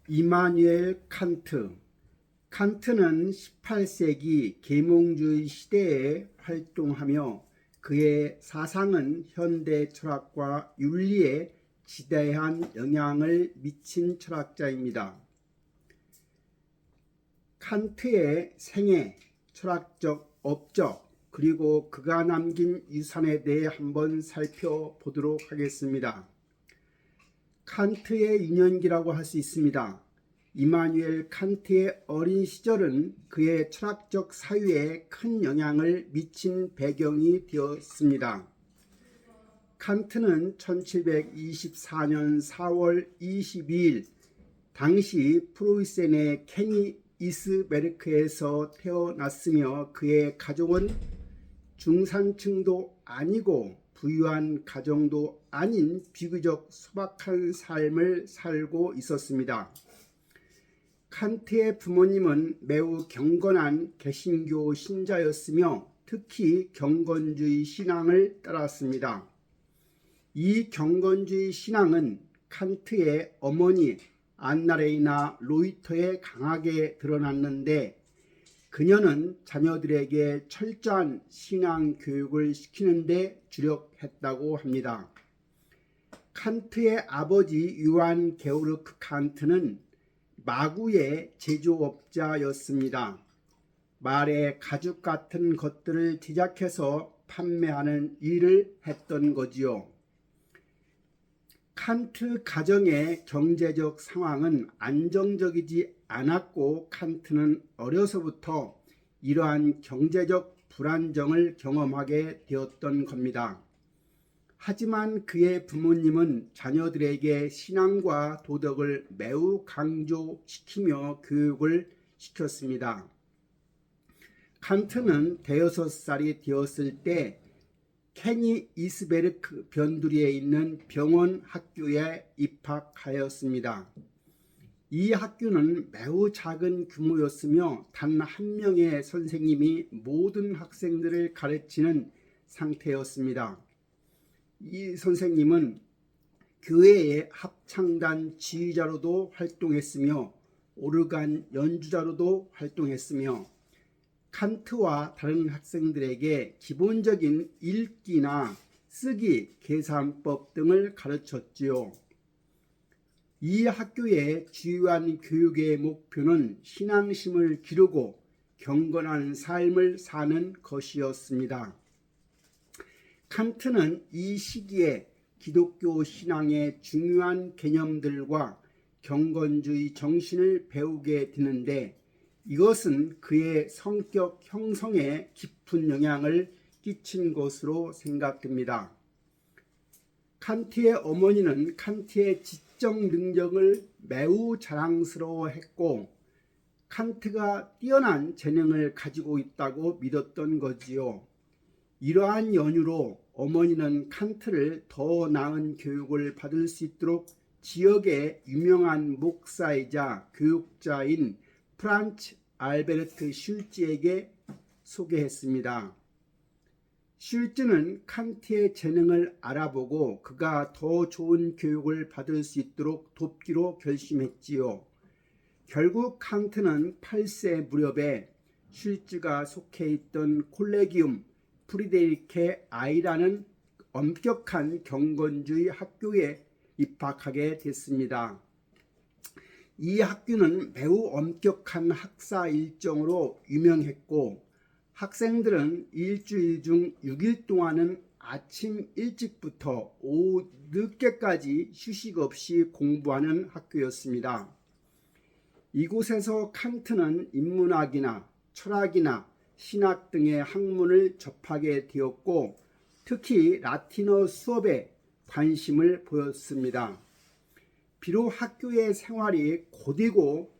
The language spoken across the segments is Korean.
이마누엘 칸트. 칸트는 18세기 계몽주의 시대에 활동하며 그의 사상은 현대 철학과 윤리에 지대한 영향을 미친 철학자입니다. 칸트의 생애, 철학적 업적, 그리고 그가 남긴 유산에 대해 한번 살펴보도록 하겠습니다. 칸트의 유년기라고 할 수 있습니다. 이마누엘 칸트의 어린 시절은 그의 철학적 사유에 큰 영향을 미친 배경이 되었습니다. 칸트는 1724년 4월 22일 당시 프로이센의 케니이스베르크에서 태어났으며 그의 가족은 중산층도 아니고 부유한 가정도 아닌 비교적 소박한 삶을 살고 있었습니다. 칸트의 부모님은 매우 경건한 개신교 신자였으며 특히 경건주의 신앙을 따랐습니다. 이 경건주의 신앙은 칸트의 어머니 안나레이나 로이터에 강하게 드러났는데 그녀는 자녀들에게 철저한 신앙 교육을 시키는 데 주력했다고 합니다. 칸트의 아버지 요한 게오르크 칸트는 마구의 제조업자였습니다. 말의 가죽 같은 것들을 제작해서 판매하는 일을 했던 거지요. 칸트 가정의 경제적 상황은 안정적이지 않았고 칸트는 어려서부터 이러한 경제적 불안정을 경험하게 되었던 겁니다. 하지만 그의 부모님은 자녀들에게 신앙과 도덕을 매우 강조시키며 교육을 시켰습니다. 칸트는 대여섯 살이 되었을 때 케니이스베르크 변두리에 있는 병원 학교에 입학하였습니다. 이 학교는 매우 작은 규모였으며 단 한 명의 선생님이 모든 학생들을 가르치는 상태였습니다. 이 선생님은 교회의 합창단 지휘자로도 활동했으며 오르간 연주자로도 활동했으며 칸트와 다른 학생들에게 기본적인 읽기나 쓰기, 계산법 등을 가르쳤지요. 이 학교의 주요한 교육의 목표는 신앙심을 기르고 경건한 삶을 사는 것이었습니다. 칸트는 이 시기에 기독교 신앙의 중요한 개념들과 경건주의 정신을 배우게 되는데 이것은 그의 성격 형성에 깊은 영향을 끼친 것으로 생각됩니다. 칸트의 어머니는 칸트의 지적 능력을 매우 자랑스러워했고 칸트가 뛰어난 재능을 가지고 있다고 믿었던 거지요. 이러한 연유로 어머니는 칸트를 더 나은 교육을 받을 수 있도록 지역의 유명한 목사이자 교육자인 프란츠 알베르트 슐츠에게 소개했습니다. 슐츠는 칸트의 재능을 알아보고 그가 더 좋은 교육을 받을 수 있도록 돕기로 결심했지요. 결국 칸트는 8세 무렵에 슐츠가 속해 있던 콜레기움 프리데리케 아이라는 엄격한 경건주의 학교에 입학하게 됐습니다. 이 학교는 매우 엄격한 학사 일정으로 유명했고 학생들은 일주일 중 6일 동안은 아침 일찍부터 오후 늦게까지 휴식 없이 공부하는 학교였습니다. 이곳에서 칸트는 인문학이나 철학이나 신학 등의 학문을 접하게 되었고 특히 라틴어 수업에 관심을 보였습니다. 비록 학교의 생활이 고되고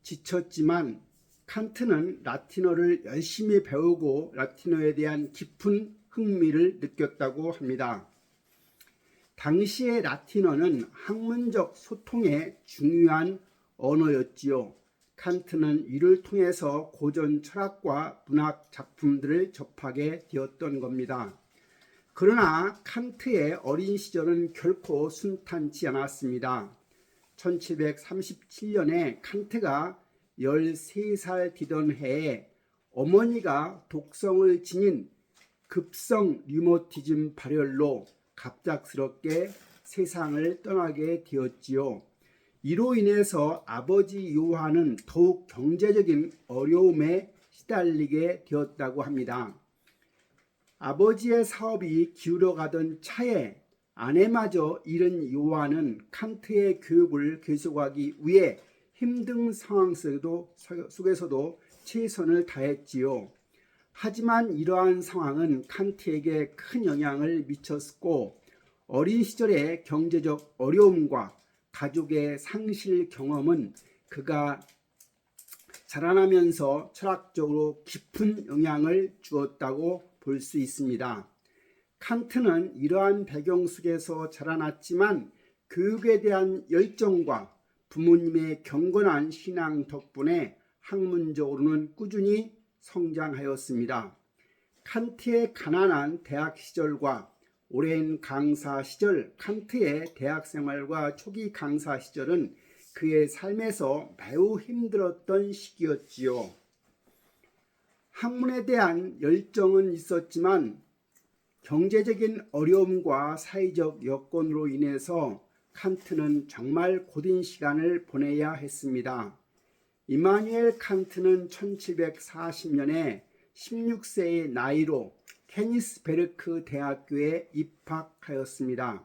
지쳤지만 칸트는 라틴어를 열심히 배우고 라틴어에 대한 깊은 흥미를 느꼈다고 합니다. 당시의 라틴어는 학문적 소통에 중요한 언어였지요. 칸트는 이를 통해서 고전 철학과 문학 작품들을 접하게 되었던 겁니다. 그러나 칸트의 어린 시절은 결코 순탄치 않았습니다. 1737년에 칸트가 13살 되던 해에 어머니가 독성을 지닌 급성 류머티즘 발열로 갑작스럽게 세상을 떠나게 되었지요. 이로 인해서 아버지 요한은 더욱 경제적인 어려움에 시달리게 되었다고 합니다. 아버지의 사업이 기울어가던 차에 아내마저 잃은 요한은 칸트의 교육을 계속하기 위해 힘든 상황 속에서도 최선을 다했지요. 하지만 이러한 상황은 칸트에게 큰 영향을 미쳤고 어린 시절의 경제적 어려움과 가족의 상실 경험은 그가 자라나면서 철학적으로 깊은 영향을 주었다고 볼 수 있습니다. 칸트는 이러한 배경 속에서 자라났지만 교육에 대한 열정과 부모님의 경건한 신앙 덕분에 학문적으로는 꾸준히 성장하였습니다. 칸트의 가난한 대학 시절과 오랜 강사 시절, 칸트의 대학 생활과 초기 강사 시절은 그의 삶에서 매우 힘들었던 시기였지요. 학문에 대한 열정은 있었지만 경제적인 어려움과 사회적 여건으로 인해서 칸트는 정말 고된 시간을 보내야 했습니다. 이마누엘 칸트는 1740년에 16세의 나이로 케니스베르크 대학교에 입학하였습니다.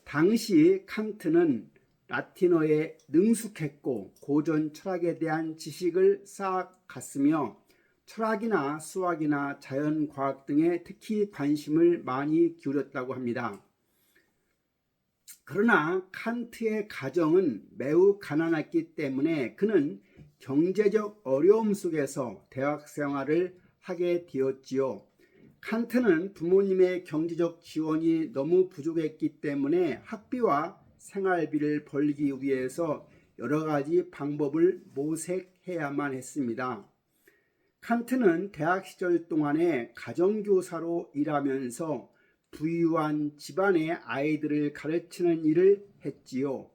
당시 칸트는 라틴어에 능숙했고 고전 철학에 대한 지식을 쌓아갔으며 철학이나 수학이나 자연과학 등에 특히 관심을 많이 기울였다고 합니다. 그러나 칸트의 가정은 매우 가난했기 때문에 그는 경제적 어려움 속에서 대학 생활을 하게 되었지요. 칸트는 부모님의 경제적 지원이 너무 부족했기 때문에 학비와 생활비를 벌기 위해서 여러 가지 방법을 모색해야만 했습니다. 칸트는 대학 시절 동안에 가정교사로 일하면서 부유한 집안의 아이들을 가르치는 일을 했지요.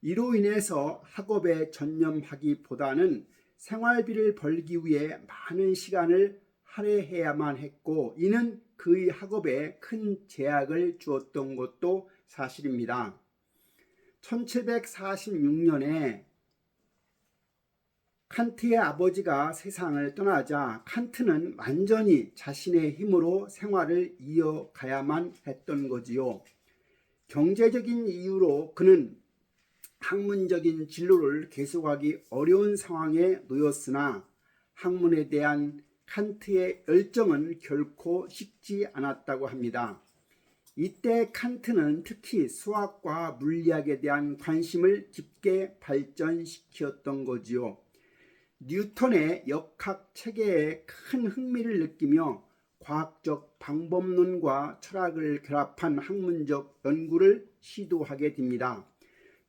이로 인해서 학업에 전념하기보다는 생활비를 벌기 위해 많은 시간을 할애해야만 했고 이는 그의 학업에 큰 제약을 주었던 것도 사실입니다. 1746년에 칸트의 아버지가 세상을 떠나자 칸트는 완전히 자신의 힘으로 생활을 이어가야만 했던 거지요. 경제적인 이유로 그는 학문적인 진로를 계속하기 어려운 상황에 놓였으나 학문에 대한 칸트의 열정은 결코 식지 않았다고 합니다. 이때 칸트는 특히 수학과 물리학에 대한 관심을 깊게 발전시켰던 거지요. 뉴턴의 역학 체계에 큰 흥미를 느끼며 과학적 방법론과 철학을 결합한 학문적 연구를 시도하게 됩니다.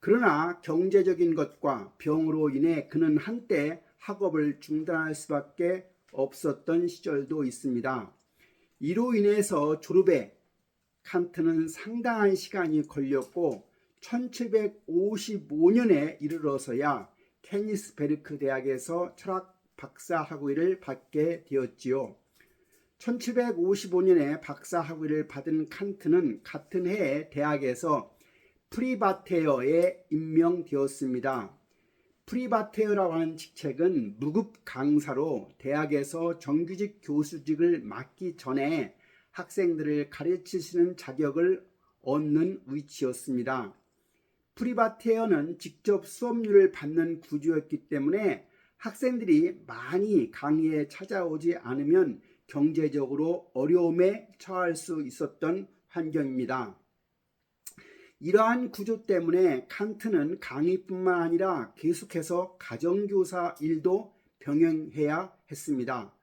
그러나 경제적인 것과 병으로 인해 그는 한때 학업을 중단할 수밖에 없었던 시절도 있습니다. 이로 인해서 졸업에 칸트는 상당한 시간이 걸렸고 1755년에 이르러서야 케니스베르크 대학에서 철학 박사 학위를 받게 되었지요. 1755년에 박사 학위를 받은 칸트는 같은 해에 대학에서 프리바테어에 임명되었습니다. 프리바테어라고 하는 직책은 무급 강사로 대학에서 정규직 교수직을 맡기 전에 학생들을 가르치시는 자격을 얻는 위치였습니다. 프리바테어는 직접 수업료를 받는 구조였기 때문에 학생들이 많이 강의에 찾아오지 않으면 경제적으로 어려움에 처할 수 있었던 환경입니다. 이러한 구조 때문에 칸트는 강의뿐만 아니라 계속해서 가정교사 일도 병행해야 했습니다.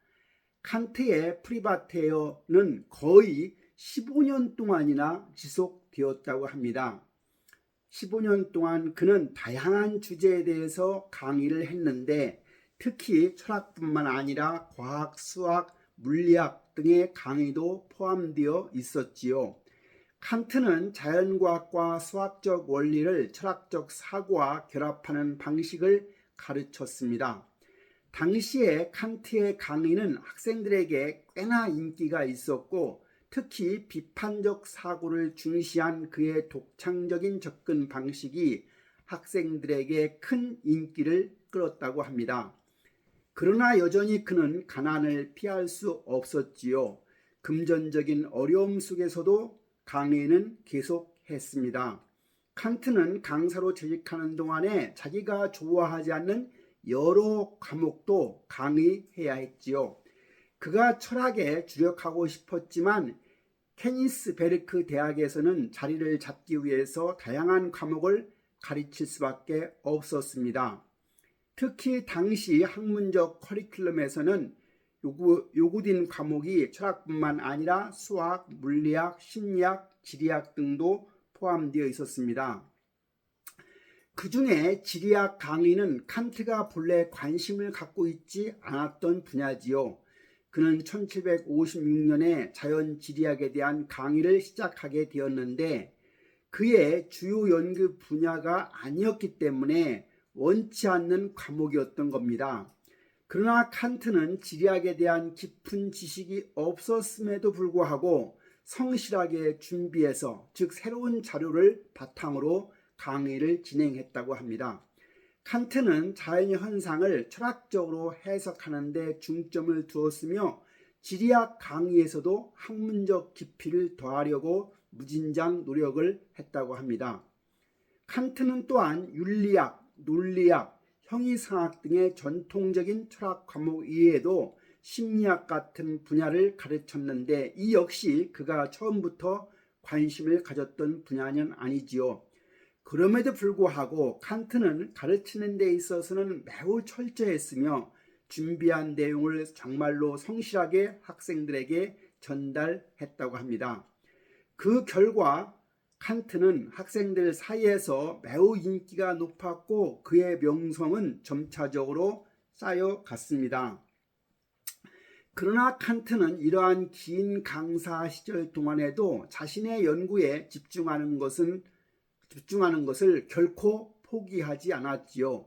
칸트의 프리바테어는 거의 15년 동안이나 지속되었다고 합니다. 15년 동안 그는 다양한 주제에 대해서 강의를 했는데 특히 철학뿐만 아니라 과학, 수학, 물리학 등의 강의도 포함되어 있었지요. 칸트는 자연과학과 수학적 원리를 철학적 사고와 결합하는 방식을 가르쳤습니다. 당시에 칸트의 강의는 학생들에게 꽤나 인기가 있었고, 특히 비판적 사고를 중시한 그의 독창적인 접근 방식이 학생들에게 큰 인기를 끌었다고 합니다. 그러나 여전히 그는 가난을 피할 수 없었지요. 금전적인 어려움 속에서도 강의는 계속했습니다. 칸트는 강사로 재직하는 동안에 자기가 좋아하지 않는 여러 과목도 강의해야 했지요. 그가 철학에 주력하고 싶었지만 케니스베르크 대학에서는 자리를 잡기 위해서 다양한 과목을 가르칠 수밖에 없었습니다. 특히 당시 학문적 커리큘럼에서는 요구된 과목이 철학뿐만 아니라 수학, 물리학, 심리학, 지리학 등도 포함되어 있었습니다. 그 중에 지리학 강의는 칸트가 본래 관심을 갖고 있지 않았던 분야지요. 그는 1756년에 자연지리학에 대한 강의를 시작하게 되었는데, 그의 주요 연구 분야가 아니었기 때문에 원치 않는 과목이었던 겁니다. 그러나 칸트는 지리학에 대한 깊은 지식이 없었음에도 불구하고 성실하게 준비해서, 즉 새로운 자료를 바탕으로 강의를 진행했다고 합니다. 칸트는 자연의 현상을 철학적으로 해석하는 데 중점을 두었으며, 지리학 강의에서도 학문적 깊이를 더하려고 무진장 노력을 했다고 합니다. 칸트는 또한 윤리학, 논리학, 형이상학 등의 전통적인 철학 과목 이외에도 심리학 같은 분야를 가르쳤는데, 이 역시 그가 처음부터 관심을 가졌던 분야는 아니지요. 그럼에도 불구하고 칸트는 가르치는 데 있어서는 매우 철저했으며, 준비한 내용을 정말로 성실하게 학생들에게 전달했다고 합니다. 그 결과 칸트는 학생들 사이에서 매우 인기가 높았고, 그의 명성은 점차적으로 쌓여갔습니다. 그러나 칸트는 이러한 긴 강사 시절 동안에도 자신의 연구에 집중하는 것을 결코 포기하지 않았지요.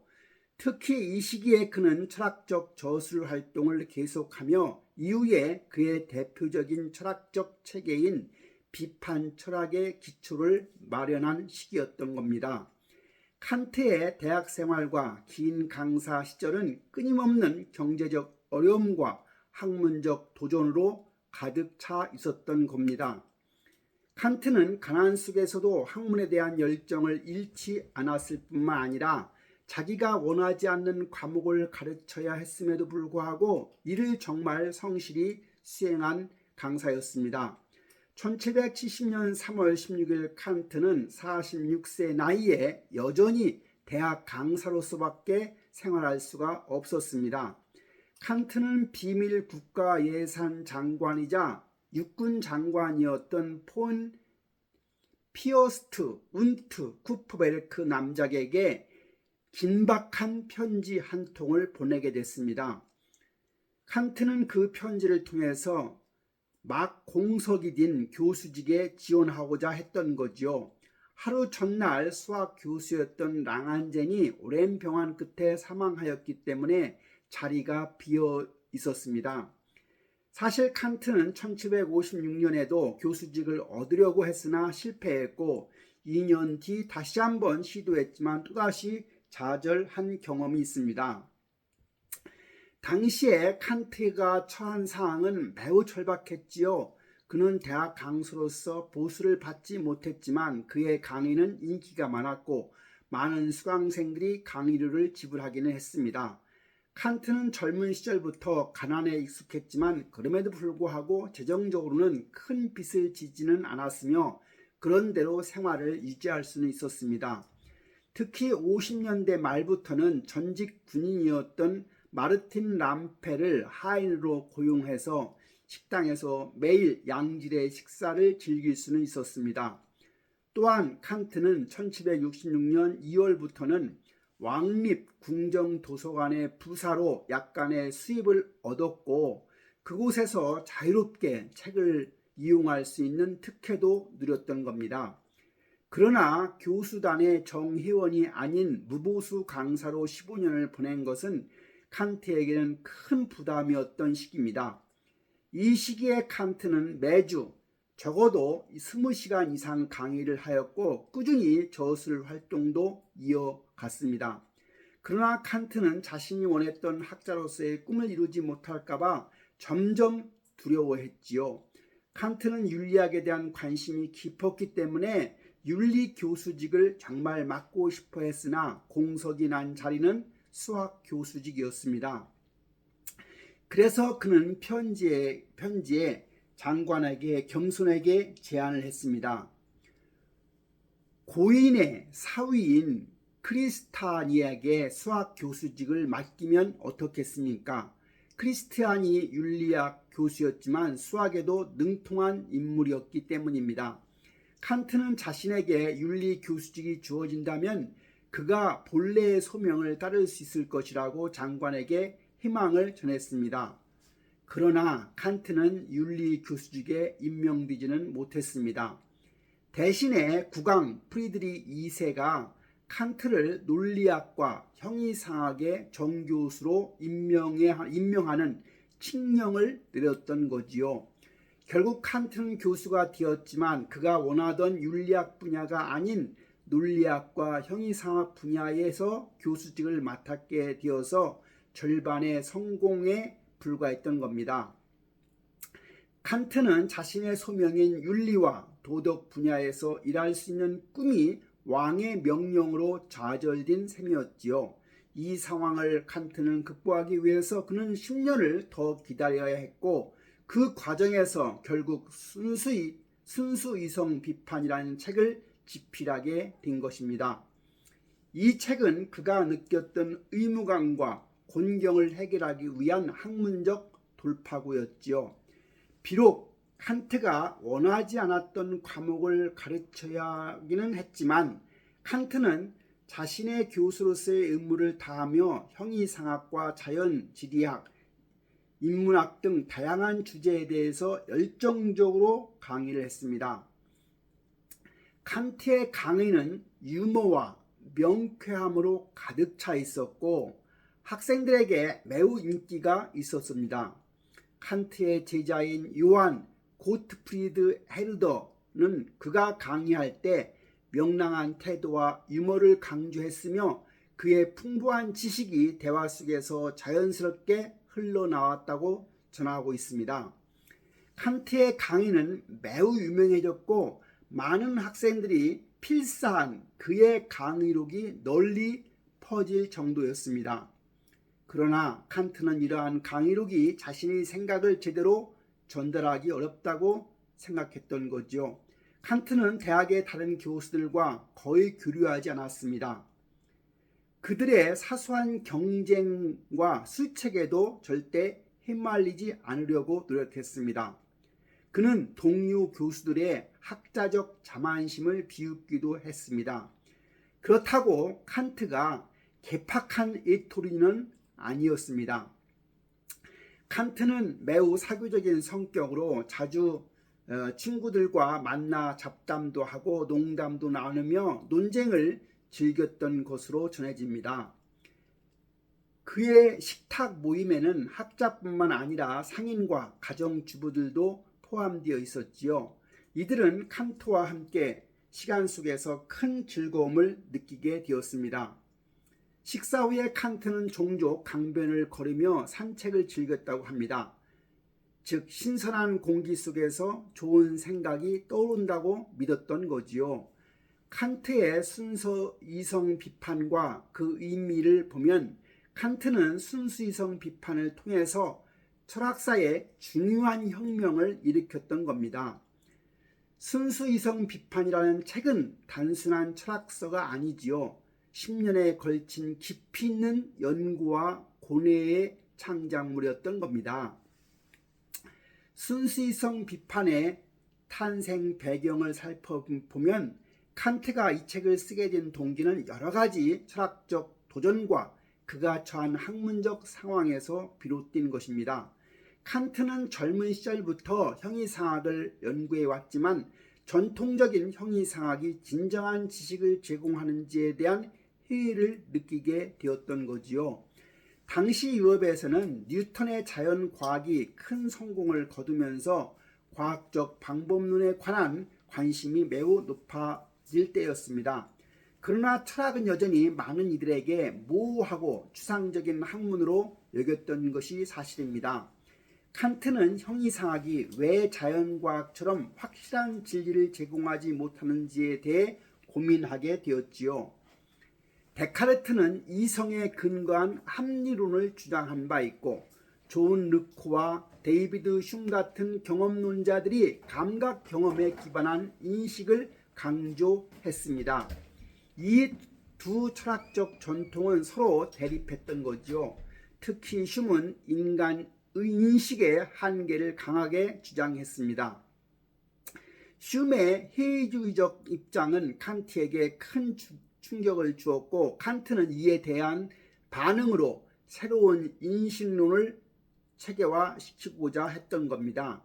특히 이 시기에 그는 철학적 저술 활동을 계속하며, 이후에 그의 대표적인 철학적 체계인 비판 철학의 기초를 마련한 시기였던 겁니다. 칸트의 대학 생활과 긴 강사 시절은 끊임없는 경제적 어려움과 학문적 도전으로 가득 차 있었던 겁니다. 칸트는 가난 속에서도 학문에 대한 열정을 잃지 않았을 뿐만 아니라 자기가 원하지 않는 과목을 가르쳐야 했음에도 불구하고 이를 정말 성실히 수행한 강사였습니다. 1770년 3월 16일 칸트는 46세 나이에 여전히 대학 강사로서밖에 생활할 수가 없었습니다. 칸트는 비밀 국가예산 장관이자 육군 장관이었던 폰 피어스트 운트 쿠프베르크 남작에게 긴박한 편지 한 통을 보내게 됐습니다. 칸트는 그 편지를 통해서 막 공석이 된 교수직에 지원하고자 했던 거지요. 하루 전날 수학 교수였던 랑안젠이 오랜 병환 끝에 사망하였기 때문에 자리가 비어 있었습니다. 사실 칸트는 1756년에도 교수직을 얻으려고 했으나 실패했고, 2년 뒤 다시 한번 시도했지만 또다시 좌절한 경험이 있습니다. 당시에 칸트가 처한 상황은 매우 절박했지요. 그는 대학 강사로서 보수를 받지 못했지만 그의 강의는 인기가 많았고 많은 수강생들이 강의료를 지불하기는 했습니다. 칸트는 젊은 시절부터 가난에 익숙했지만 그럼에도 불구하고 재정적으로는 큰 빚을 지지는 않았으며 그런대로 생활을 유지할 수는 있었습니다. 특히 50년대 말부터는 전직 군인이었던 마르틴 람페를 하인으로 고용해서 식당에서 매일 양질의 식사를 즐길 수는 있었습니다. 또한 칸트는 1766년 2월부터는 왕립 궁정도서관의 부사로 약간의 수입을 얻었고, 그곳에서 자유롭게 책을 이용할 수 있는 특혜도 누렸던 겁니다. 그러나 교수단의 정회원이 아닌 무보수 강사로 15년을 보낸 것은 칸트에게는 큰 부담이었던 시기입니다. 이 시기에 칸트는 매주 적어도 20시간 이상 강의를 하였고 꾸준히 저술 활동도 이어갔습니다. 그러나 칸트는 자신이 원했던 학자로서의 꿈을 이루지 못할까봐 점점 두려워했지요. 칸트는 윤리학에 대한 관심이 깊었기 때문에 윤리 교수직을 정말 맡고 싶어 했으나 공석이 난 자리는 수학 교수직이었습니다. 그래서 그는 편지에 장관에게 겸손하게 제안을 했습니다. 고인의 사위인 크리스타니에게 수학 교수직을 맡기면 어떻겠습니까? 크리스티안이 윤리학 교수였지만 수학에도 능통한 인물이었기 때문입니다. 칸트는 자신에게 윤리 교수직이 주어진다면 그가 본래의 소명을 따를 수 있을 것이라고 장관에게 희망을 전했습니다. 그러나 칸트는 윤리 교수직에 임명되지는 못했습니다. 대신에 국왕 프리드리 2세가 칸트를 논리학과 형이상학의 정교수로 임명하는 칙령을 내렸던 거지요. 결국 칸트는 교수가 되었지만 그가 원하던 윤리학 분야가 아닌 논리학과 형이상학 분야에서 교수직을 맡게 되어서 절반의 성공에 불과했던 겁니다. 칸트는 자신의 소명인 윤리와 도덕 분야에서 일할 수 있는 꿈이 왕의 명령으로 좌절된 셈이었지요. 이 상황을 칸트는 극복하기 위해서 그는 10년을 더 기다려야 했고 그 과정에서 결국 순수이성 비판이라는 책을 집필하게 된 것입니다. 이 책은 그가 느꼈던 의무감과 곤경을 해결하기 위한 학문적 돌파구였지요. 비록 칸트가 원하지 않았던 과목을 가르쳐야 하기는 했지만 칸트는 자신의 교수로서의 의무를 다하며 형이상학과 자연지리학, 인문학 등 다양한 주제에 대해서 열정적으로 강의를 했습니다. 칸트의 강의는 유머와 명쾌함으로 가득 차 있었고 학생들에게 매우 인기가 있었습니다. 칸트의 제자인 요한 고트프리드 헤르더는 그가 강의할 때 명랑한 태도와 유머를 강조했으며 그의 풍부한 지식이 대화 속에서 자연스럽게 흘러나왔다고 전하고 있습니다. 칸트의 강의는 매우 유명해졌고 많은 학생들이 필사한 그의 강의록이 널리 퍼질 정도였습니다. 그러나 칸트는 이러한 강의록이 자신의 생각을 제대로 전달하기 어렵다고 생각했던 거죠. 칸트는 대학의 다른 교수들과 거의 교류하지 않았습니다. 그들의 사소한 경쟁과 술책에도 절대 휘말리지 않으려고 노력했습니다. 그는 동료 교수들의 학자적 자만심을 비웃기도 했습니다. 그렇다고 칸트가 개팍한 외톨이는 아니었습니다. 칸트는 매우 사교적인 성격으로 자주 친구들과 만나 잡담도 하고 농담도 나누며 논쟁을 즐겼던 것으로 전해집니다. 그의 식탁 모임에는 학자뿐만 아니라 상인과 가정주부들도 포함되어 있었지요. 이들은 칸트와 함께 시간 속에서 큰 즐거움을 느끼게 되었습니다. 식사 후에 칸트는 종종 강변을 걸으며 산책을 즐겼다고 합니다. 즉 신선한 공기 속에서 좋은 생각이 떠오른다고 믿었던 거지요. 칸트의 순수이성 비판과 그 의미를 보면 칸트는 순수이성 비판을 통해서 철학사에 중요한 혁명을 일으켰던 겁니다. 순수이성 비판이라는 책은 단순한 철학서가 아니지요. 10년에 걸친 깊이 있는 연구와 고뇌의 창작물이었던 겁니다. 순수이성 비판의 탄생 배경을 살펴보면 칸트가 이 책을 쓰게 된 동기는 여러 가지 철학적 도전과 그가 처한 학문적 상황에서 비롯된 것입니다. 칸트는 젊은 시절부터 형이상학을 연구해 왔지만 전통적인 형이상학이 진정한 지식을 제공하는지에 대한 회의를 느끼게 되었던 거지요. 당시 유럽에서는 뉴턴의 자연과학이 큰 성공을 거두면서 과학적 방법론에 관한 관심이 매우 높아질 때였습니다. 그러나 철학은 여전히 많은 이들에게 모호하고 추상적인 학문으로 여겼던 것이 사실입니다. 칸트는 형이상학이 왜 자연과학처럼 확실한 진리를 제공하지 못하는지에 대해 고민하게 되었지요. 데카르트는 이성에 근거한 합리론을 주장한 바 있고 존 르코와 데이비드 흉 같은 경험론자들이 감각 경험에 기반한 인식을 강조했습니다. 이 두 철학적 전통은 서로 대립했던 거죠. 특히 흉은 인간의 인식의 한계를 강하게 주장했습니다. 흉의 회의주의적 입장은 칸트에게 큰 충격을 주었고 칸트는 이에 대한 반응으로 새로운 인식론을 체계화시키고자 했던 겁니다.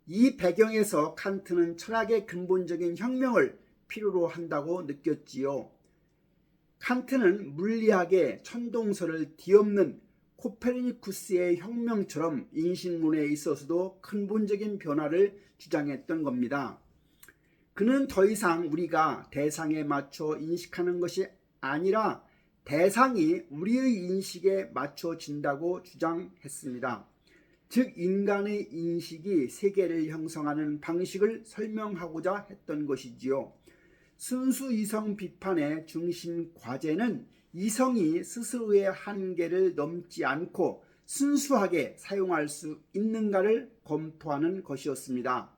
이 배경에서 칸트는 철학의 근본적인 혁명을 필요로 한다고 느꼈지요. 칸트는 물리학의 천동설을 뒤엎는 코페르니쿠스의 혁명처럼 인식론에 있어서도 근본적인 변화를 주장했던 겁니다. 그는 더 이상 우리가 대상에 맞춰 인식하는 것이 아니라 대상이 우리의 인식에 맞춰진다고 주장했습니다. 즉 인간의 인식이 세계를 형성하는 방식을 설명하고자 했던 것이지요. 순수 이성 비판의 중심 과제는 이성이 스스로의 한계를 넘지 않고 순수하게 사용할 수 있는가를 검토하는 것이었습니다.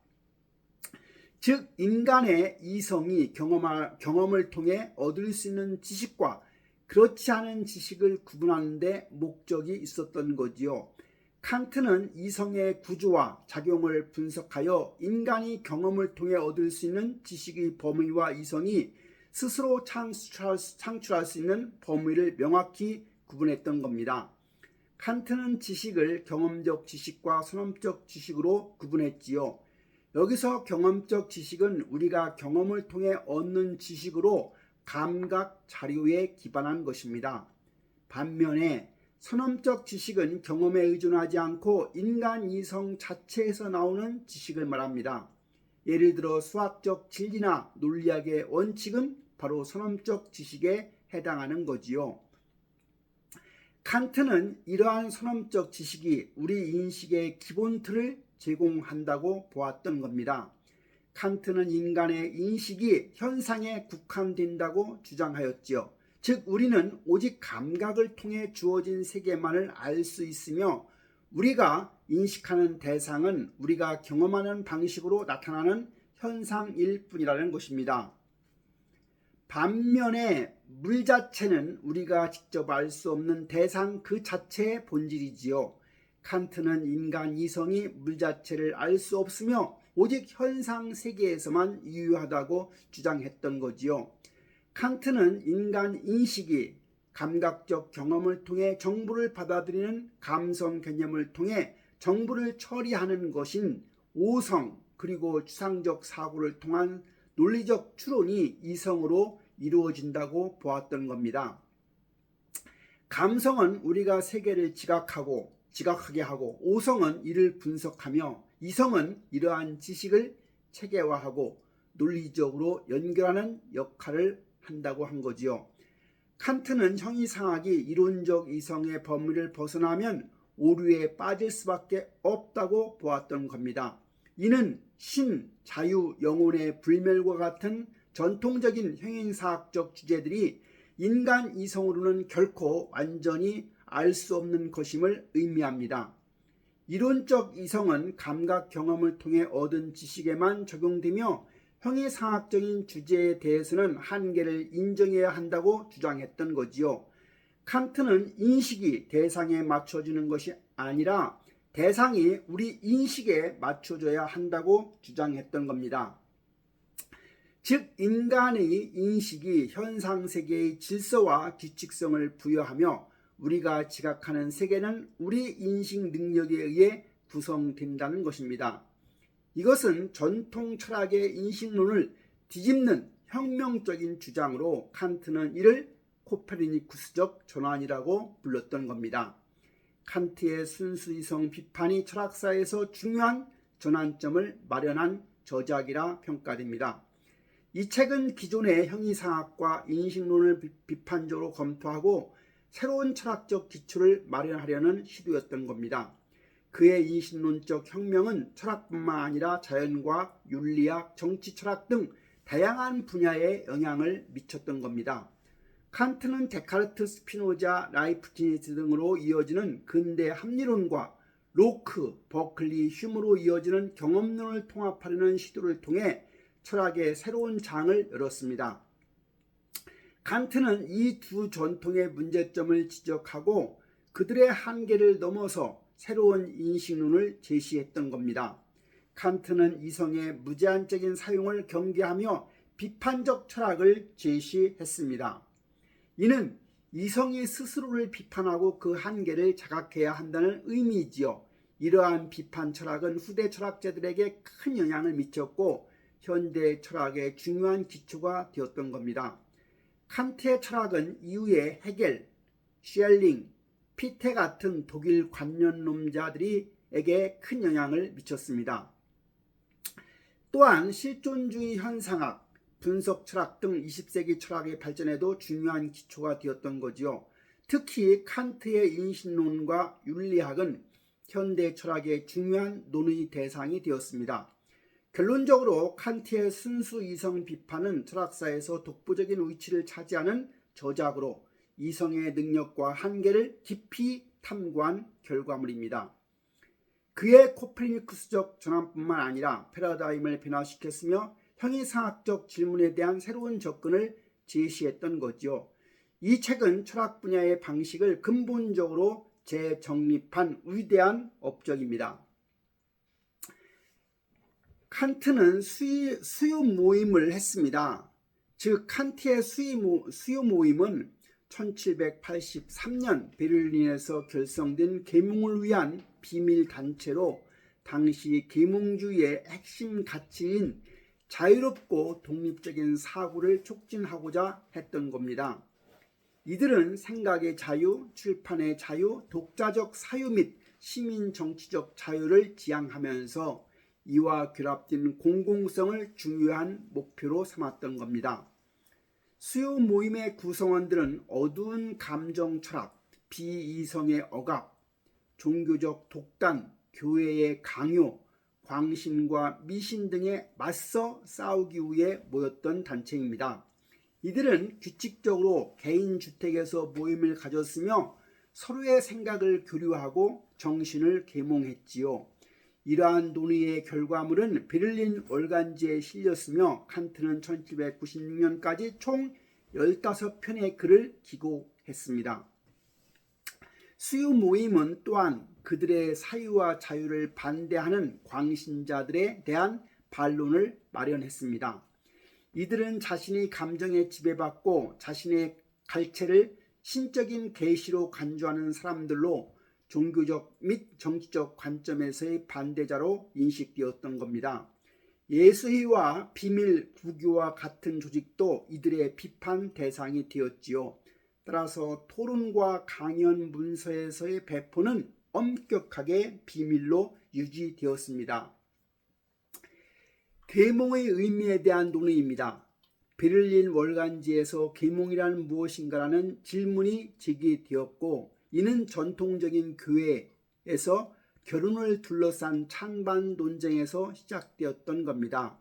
즉 인간의 이성이 경험을 통해 얻을 수 있는 지식과 그렇지 않은 지식을 구분하는 데 목적이 있었던 거지요. 칸트는 이성의 구조와 작용을 분석하여 인간이 경험을 통해 얻을 수 있는 지식의 범위와 이성이 스스로 창출할 수 있는 범위를 명확히 구분했던 겁니다. 칸트는 지식을 경험적 지식과 선험적 지식으로 구분했지요. 여기서 경험적 지식은 우리가 경험을 통해 얻는 지식으로 감각 자료에 기반한 것입니다. 반면에 선험적 지식은 경험에 의존하지 않고 인간 이성 자체에서 나오는 지식을 말합니다. 예를 들어 수학적 진리나 논리학의 원칙은 바로 선험적 지식에 해당하는 거지요. 칸트는 이러한 선험적 지식이 우리 인식의 기본 틀을 제공한다고 보았던 겁니다. 칸트는 인간의 인식이 현상에 국한된다고 주장하였지요. 즉 우리는 오직 감각을 통해 주어진 세계만을 알 수 있으며 우리가 인식하는 대상은 우리가 경험하는 방식으로 나타나는 현상일 뿐이라는 것입니다. 반면에 물 자체는 우리가 직접 알 수 없는 대상 그 자체의 본질이지요. 칸트는 인간 이성이 물 자체를 알 수 없으며 오직 현상 세계에서만 유효하다고 주장했던 거지요. 칸트는 인간 인식이 감각적 경험을 통해 정보를 받아들이는 감성 개념을 통해 정보를 처리하는 것인 오성 그리고 추상적 사고를 통한 논리적 추론이 이성으로 이루어진다고 보았던 겁니다. 감성은 우리가 세계를 지각하게 하고 오성은 이를 분석하며 이성은 이러한 지식을 체계화하고 논리적으로 연결하는 역할을 한다고 한 거지요. 칸트는 형이상학이 이론적 이성의 범위를 벗어나면 오류에 빠질 수밖에 없다고 보았던 겁니다. 이는 신, 자유, 영혼의 불멸과 같은 전통적인 형이상학적 주제들이 인간 이성으로는 결코 완전히 알 수 없는 것임을 의미합니다. 이론적 이성은 감각 경험을 통해 얻은 지식에만 적용되며 형이상학적인 주제에 대해서는 한계를 인정해야 한다고 주장했던 거지요. 칸트는 인식이 대상에 맞춰지는 것이 아니라 대상이 우리 인식에 맞춰져야 한다고 주장했던 겁니다. 즉 인간의 인식이 현상세계의 질서와 규칙성을 부여하며 우리가 지각하는 세계는 우리 인식 능력에 의해 구성된다는 것입니다. 이것은 전통 철학의 인식론을 뒤집는 혁명적인 주장으로 칸트는 이를 코페르니쿠스적 전환이라고 불렀던 겁니다. 칸트의 순수이성 비판이 철학사에서 중요한 전환점을 마련한 저작이라 평가됩니다. 이 책은 기존의 형이상학과 인식론을 비판적으로 검토하고 새로운 철학적 기초를 마련하려는 시도였던 겁니다. 그의 인식론적 혁명은 철학뿐만 아니라 자연과학, 윤리학, 정치철학 등 다양한 분야에 영향을 미쳤던 겁니다. 칸트는 데카르트, 스피노자, 라이프치히즈 등으로 이어지는 근대 합리론과 로크, 버클리, 휴무로 이어지는 경험론을 통합하려는 시도를 통해 철학의 새로운 장을 열었습니다. 칸트는 이 두 전통의 문제점을 지적하고 그들의 한계를 넘어서 새로운 인식론을 제시했던 겁니다. 칸트는 이성의 무제한적인 사용을 경계하며 비판적 철학을 제시했습니다. 이는 이성이 스스로를 비판하고 그 한계를 자각해야 한다는 의미이지요. 이러한 비판 철학은 후대 철학자들에게 큰 영향을 미쳤고 현대 철학의 중요한 기초가 되었던 겁니다. 칸트의 철학은 이후에 헤겔, 쉘링, 피테 같은 독일 관념론자들에게 큰 영향을 미쳤습니다. 또한 실존주의 현상학, 분석 철학 등 20세기 철학의 발전에도 중요한 기초가 되었던 거지요. 특히 칸트의 인식론과 윤리학은 현대 철학의 중요한 논의 대상이 되었습니다. 결론적으로 칸트의 순수 이성 비판은 철학사에서 독보적인 위치를 차지하는 저작으로 이성의 능력과 한계를 깊이 탐구한 결과물입니다. 그의 코페르니쿠스적 전환뿐만 아니라 패러다임을 변화시켰으며 형이상학적 질문에 대한 새로운 접근을 제시했던 거지요. 이 책은 철학 분야의 방식을 근본적으로 재정립한 위대한 업적입니다. 칸트는 수요 모임을 했습니다. 즉 칸트의 수요 모임은 1783년 베를린에서 결성된 계몽을 위한 비밀 단체로 당시 계몽주의의 핵심 가치인 자유롭고 독립적인 사고를 촉진하고자 했던 겁니다. 이들은 생각의 자유, 출판의 자유, 독자적 사유 및 시민 정치적 자유를 지향하면서 이와 결합된 공공성을 중요한 목표로 삼았던 겁니다. 수요 모임의 구성원들은 어두운 감정 철학, 비이성의 억압, 종교적 독단, 교회의 강요, 광신과 미신 등에 맞서 싸우기 위해 모였던 단체입니다. 이들은 규칙적으로 개인 주택에서 모임을 가졌으며 서로의 생각을 교류하고 정신을 계몽했지요. 이러한 논의의 결과물은 베를린 월간지에 실렸으며 칸트는 1796년까지 총 15편의 글을 기고했습니다. 수요 모임은 또한 그들의 사유와 자유를 반대하는 광신자들에 대한 반론을 마련했습니다. 이들은 자신이 감정에 지배받고 자신의 갈채를 신적인 계시로 간주하는 사람들로 종교적 및 정치적 관점에서의 반대자로 인식되었던 겁니다. 예수회와 비밀 구교와 같은 조직도 이들의 비판 대상이 되었지요. 따라서 토론과 강연 문서에서의 배포는 엄격하게 비밀로 유지되었습니다. 계몽의 의미에 대한 논의입니다. 베를린 월간지에서 계몽이란 무엇인가라는 질문이 제기되었고 이는 전통적인 교회에서 결혼을 둘러싼 찬반 논쟁에서 시작되었던 겁니다.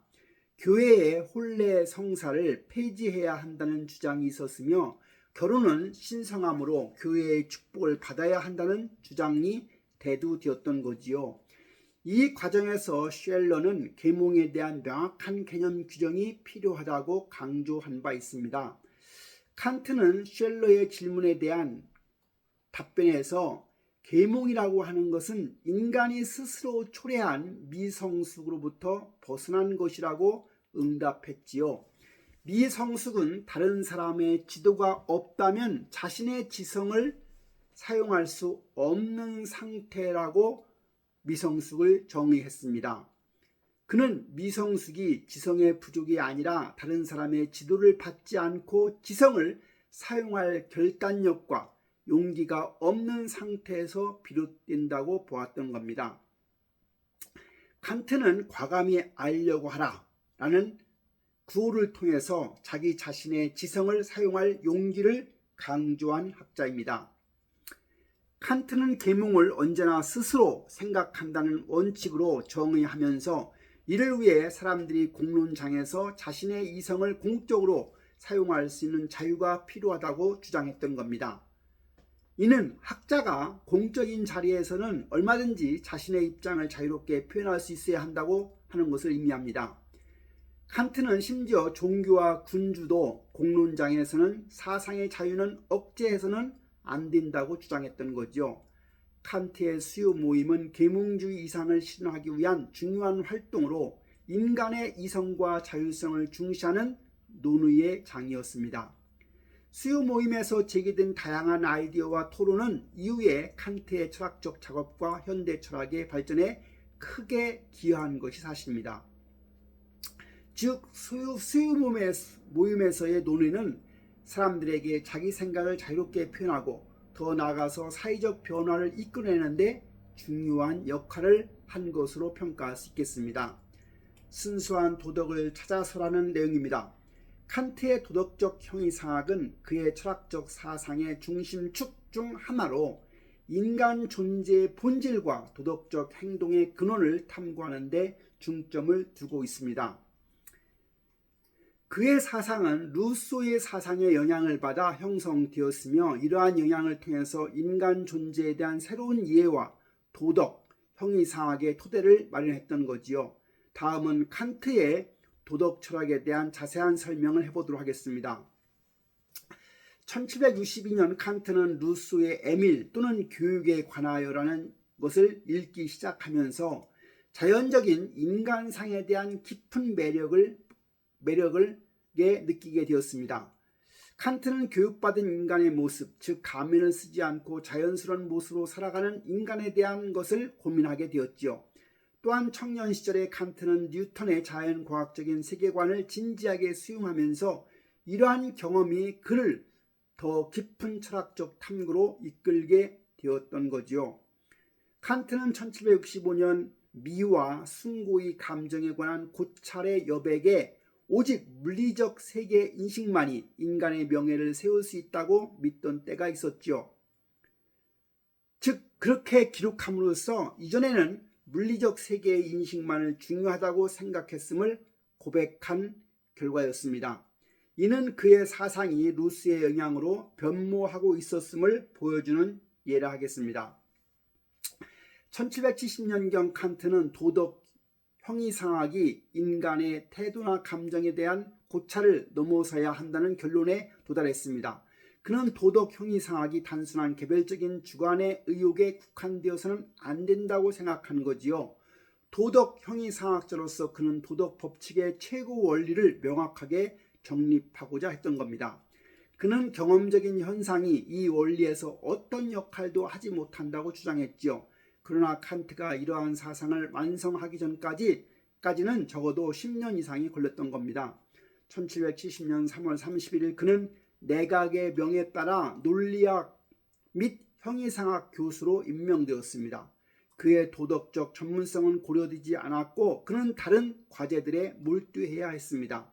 교회의 혼례 성사를 폐지해야 한다는 주장이 있었으며 결혼은 신성함으로 교회의 축복을 받아야 한다는 주장이 대두되었던 거지요. 이 과정에서 쉘러는 계몽에 대한 명확한 개념 규정이 필요하다고 강조한 바 있습니다. 칸트는 쉘러의 질문에 대한 답변에서 계몽이라고 하는 것은 인간이 스스로 초래한 미성숙으로부터 벗어난 것이라고 응답했지요. 미성숙은 다른 사람의 지도가 없다면 자신의 지성을 사용할 수 없는 상태라고 미성숙을 정의했습니다. 그는 미성숙이 지성의 부족이 아니라 다른 사람의 지도를 받지 않고 지성을 사용할 결단력과 용기가 없는 상태에서 비롯된다고 보았던 겁니다. 칸트는 과감히 알려고 하라 라는 구호를 통해서 자기 자신의 지성을 사용할 용기를 강조한 학자입니다. 칸트는 계몽을 언제나 스스로 생각한다는 원칙으로 정의하면서 이를 위해 사람들이 공론장에서 자신의 이성을 공적으로 사용할 수 있는 자유가 필요하다고 주장했던 겁니다. 이는 학자가 공적인 자리에서는 얼마든지 자신의 입장을 자유롭게 표현할 수 있어야 한다고 하는 것을 의미합니다. 칸트는 심지어 종교와 군주도 공론장에서는 사상의 자유는 억제해서는 안 된다고 주장했던 거죠. 칸트의 수요 모임은 계몽주의 이상을 실현하기 위한 중요한 활동으로 인간의 이성과 자율성을 중시하는 논의의 장이었습니다. 수요 모임에서 제기된 다양한 아이디어와 토론은 이후에 칸트의 철학적 작업과 현대 철학의 발전에 크게 기여한 것이 사실입니다. 즉 수요 모임에서의 논의는 사람들에게 자기 생각을 자유롭게 표현하고 더 나아가서 사회적 변화를 이끌어내는데 중요한 역할을 한 것으로 평가할 수 있겠습니다. 순수한 도덕을 찾아서라는 내용입니다. 칸트의 도덕적 형이상학은 그의 철학적 사상의 중심축 중 하나로 인간 존재의 본질과 도덕적 행동의 근원을 탐구하는 데 중점을 두고 있습니다. 그의 사상은 루소의 사상에 영향을 받아 형성되었으며 이러한 영향을 통해서 인간 존재에 대한 새로운 이해와 도덕, 형이상학의 토대를 마련했던 거지요. 다음은 칸트의 도덕 철학에 대한 자세한 설명을 해보도록 하겠습니다. 1762년 칸트는 루소의 에밀 또는 교육에 관하여라는 것을 읽기 시작하면서 자연적인 인간상에 대한 깊은 매력을 느끼게 되었습니다. 칸트는 교육받은 인간의 모습, 즉 가면을 쓰지 않고 자연스러운 모습으로 살아가는 인간에 대한 것을 고민하게 되었지요. 또한 청년 시절에 칸트는 뉴턴의 자연과학적인 세계관을 진지하게 수용하면서 이러한 경험이 그를 더 깊은 철학적 탐구로 이끌게 되었던 거지요. 칸트는 1765년 미와 숭고의 감정에 관한 고찰의 여백에 오직 물리적 세계 인식만이 인간의 명예를 세울 수 있다고 믿던 때가 있었지요. 즉 그렇게 기록함으로써 이전에는 물리적 세계의 인식만을 중요하다고 생각했음을 고백한 결과였습니다. 이는 그의 사상이 루스의 영향으로 변모하고 있었음을 보여주는 예라 하겠습니다. 1770년경 칸트는 도덕 형이상학이 인간의 태도나 감정에 대한 고찰을 넘어서야 한다는 결론에 도달했습니다. 그는 도덕 형이상학이 단순한 개별적인 주관의 의혹에 국한되어서는 안 된다고 생각하는 거지요. 도덕 형이상학자로서 그는 도덕 법칙의 최고 원리를 명확하게 정립하고자 했던 겁니다. 그는 경험적인 현상이 이 원리에서 어떤 역할도 하지 못한다고 주장했지요. 그러나 칸트가 이러한 사상을 완성하기 전까지는 적어도 10년 이상이 걸렸던 겁니다. 1770년 3월 31일 그는 내각의 명에 따라 논리학 및 형이상학 교수로 임명되었습니다. 그의 도덕적 전문성은 고려되지 않았고 그는 다른 과제들에 몰두해야 했습니다.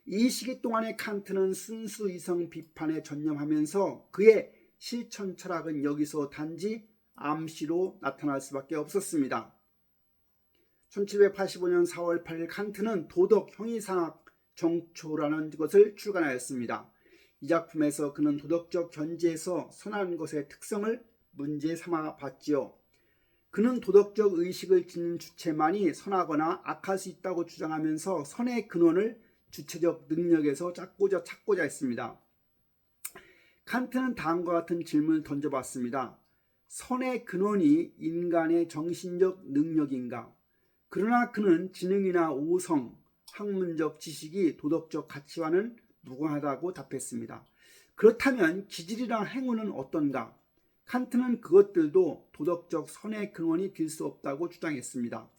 이 시기 동안에 칸트는 순수 이성 비판에 전념하면서 그의 실천 철학은 여기서 단지 암시로 나타날 수밖에 없었습니다. 1785년 4월 8일 칸트는 도덕 형이상학 정초라는 것을 출간하였습니다. 이 작품에서 그는 도덕적 견지에서 선한 것의 특성을 문제 삼아 봤지요. 그는 도덕적 의식을 지닌 주체만이 선하거나 악할 수 있다고 주장하면서 선의 근원을 주체적 능력에서 찾고자 했습니다. 칸트는 다음과 같은 질문을 던져봤습니다. 선의 근원이 인간의 정신적 능력인가? 그러나 그는 지능이나 오성, 학문적 지식이 도덕적 가치와는 무관하다고 답했습니다. 그렇다면 기질이나 행운은 어떤가? 칸트는 그것들도 도덕적 선의 근원이 될 수 없다고 주장했습니다.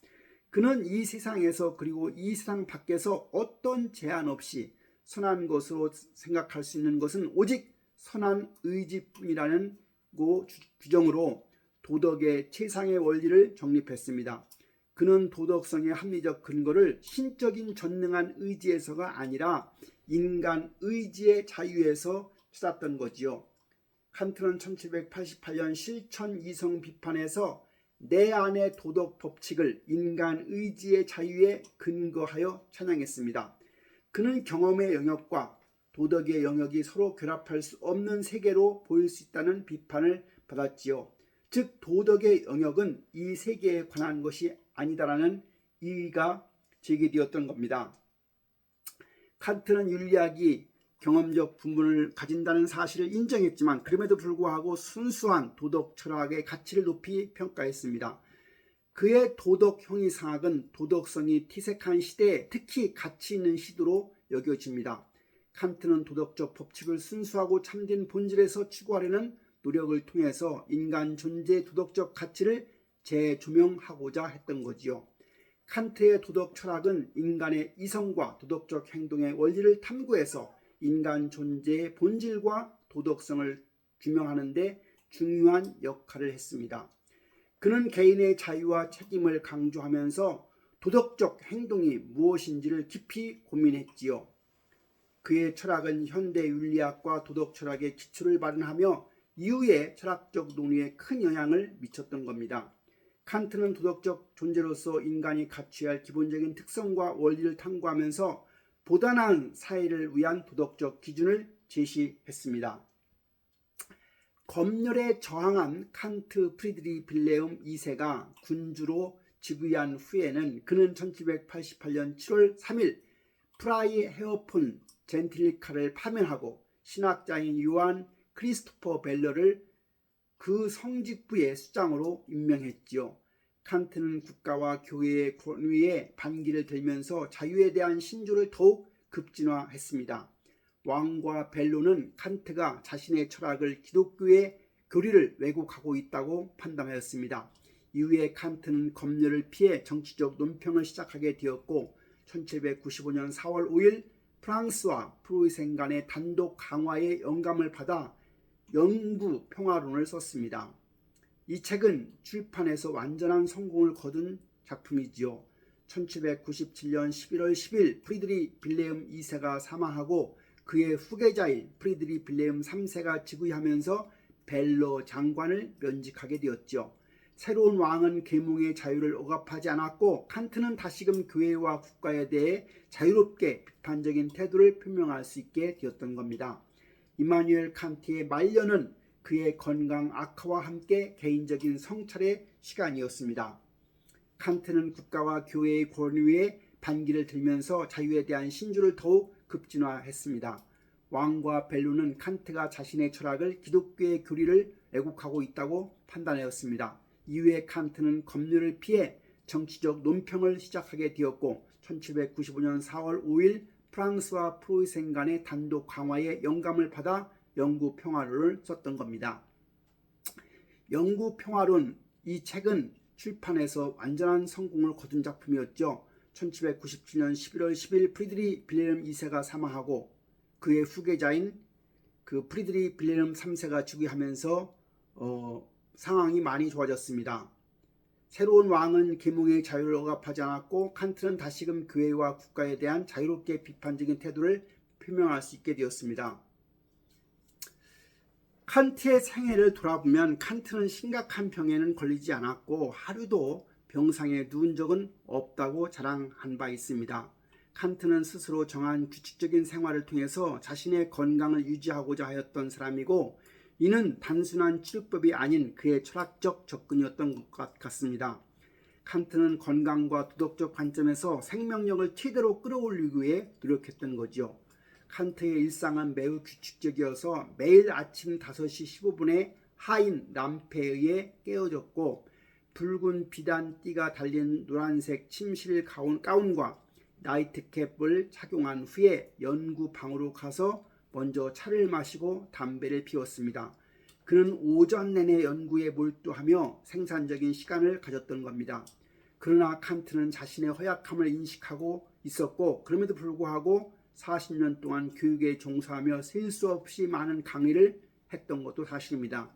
그는 이 세상에서 그리고 이 세상 밖에서 어떤 제한 없이 선한 것으로 생각할 수 있는 것은 오직 선한 의지뿐이라는 규정으로 도덕의 최상의 원리를 정립했습니다. 그는 도덕성의 합리적 근거를 신적인 전능한 의지에서가 아니라 인간 의지의 자유에서 찾았던 거지요. 칸트는 1788년 실천 이성 비판에서 내 안의 도덕 법칙을 인간 의지의 자유에 근거하여 찬양했습니다. 그는 경험의 영역과 도덕의 영역이 서로 결합할 수 없는 세계로 보일 수 있다는 비판을 받았지요. 즉 도덕의 영역은 이 세계에 관한 것이 아니다라는 이의가 제기되었던 겁니다. 칸트는 윤리학이 경험적 부분을 가진다는 사실을 인정했지만 그럼에도 불구하고 순수한 도덕 철학의 가치를 높이 평가했습니다. 그의 도덕 형이상학은 도덕성이 퇴색한 시대에 특히 가치 있는 시도로 여겨집니다. 칸트는 도덕적 법칙을 순수하고 참된 본질에서 추구하려는 노력을 통해서 인간 존재의 도덕적 가치를 재조명하고자 했던 거지요. 칸트의 도덕 철학은 인간의 이성과 도덕적 행동의 원리를 탐구해서 인간 존재의 본질과 도덕성을 규명하는 데 중요한 역할을 했습니다. 그는 개인의 자유와 책임을 강조하면서 도덕적 행동이 무엇인지를 깊이 고민했지요. 그의 철학은 현대 윤리학과 도덕 철학의 기초를 마련하며 이후의 철학적 논의에 큰 영향을 미쳤던 겁니다. 칸트는 도덕적 존재로서 인간이 갖춰야 할 기본적인 특성과 원리를 탐구하면서 보다 나은 사회를 위한 도덕적 기준을 제시했습니다. 검열에 저항한 칸트 프리드리 빌레움 2세가 군주로 즉위한 후에는 그는 1788년 7월 3일 프라이 헤어폰 젠틸리카를 파면하고 신학자인 요한 크리스토퍼 벨러를 그 성직부의 수장으로 임명했지요. 칸트는 국가와 교회의 권위에 반기를 들면서 자유에 대한 신조를 더욱 급진화했습니다. 왕과 벨로는 칸트가 자신의 철학을 기독교의 교리를 왜곡하고 있다고 판단하였습니다. 이후에 칸트는 검열을 피해 정치적 논평을 시작하게 되었고 1795년 4월 5일 프랑스와 프로이센 간의 단독 강화에 영감을 받아 영구 평화론을 썼습니다. 이 책은 출판에서 완전한 성공을 거둔 작품이지요. 1797년 11월 10일 프리드리 빌레움 2세가 사망하고 그의 후계자인 프리드리 빌레움 3세가 즉위하면서 벨러 장관을 면직하게 되었죠. 새로운 왕은 계몽의 자유를 억압하지 않았고 칸트는 다시금 교회와 국가에 대해 자유롭게 비판적인 태도를 표명할 수 있게 되었던 겁니다. 이마누엘 칸트의 말년은 그의 건강 악화와 함께 개인적인 성찰의 시간이었습니다. 칸트는 국가와 교회의 권위에 반기를 들면서 자유에 대한 신조를 더욱 급진화했습니다. 왕과 벨로는 칸트가 자신의 철학을 기독교의 교리를 왜곡하고 있다고 판단하였습니다. 이후에 칸트는 검열을 피해 정치적 논평을 시작하게 되었고 1795년 4월 5일 프랑스와 프로이센 간의 단독 강화에 영감을 받아 영구 평화론을 썼던 겁니다. 영구 평화론, 이 책은 출판에서 완전한 성공을 거둔 작품이었죠. 1797년 11월 10일 프리드리 빌레름 2세가 사망하고 그의 후계자인 그 프리드리 빌레름 3세가 즉위하면서 상황이 많이 좋아졌습니다. 새로운 왕은 계몽의 자유를 억압하지 않았고 칸트는 다시금 교회와 국가에 대한 자유롭게 비판적인 태도를 표명할 수 있게 되었습니다. 칸트의 생애를 돌아보면 칸트는 심각한 병에는 걸리지 않았고 하루도 병상에 누운 적은 없다고 자랑한 바 있습니다. 칸트는 스스로 정한 규칙적인 생활을 통해서 자신의 건강을 유지하고자 하였던 사람이고 이는 단순한 치료법이 아닌 그의 철학적 접근이었던 것 같습니다. 칸트는 건강과 도덕적 관점에서 생명력을 최대로 끌어올리기 위해 노력했던 거죠. 칸트의 일상은 매우 규칙적이어서 매일 아침 5시 15분에 하인 람페에 의해 깨어졌고 붉은 비단 띠가 달린 노란색 침실 가운과 나이트캡을 착용한 후에 연구방으로 가서 먼저 차를 마시고 담배를 피웠습니다. 그는 오전 내내 연구에 몰두하며 생산적인 시간을 가졌던 겁니다. 그러나 칸트는 자신의 허약함을 인식하고 있었고 그럼에도 불구하고 40년 동안 교육에 종사하며 셀 수 없이 많은 강의를 했던 것도 사실입니다.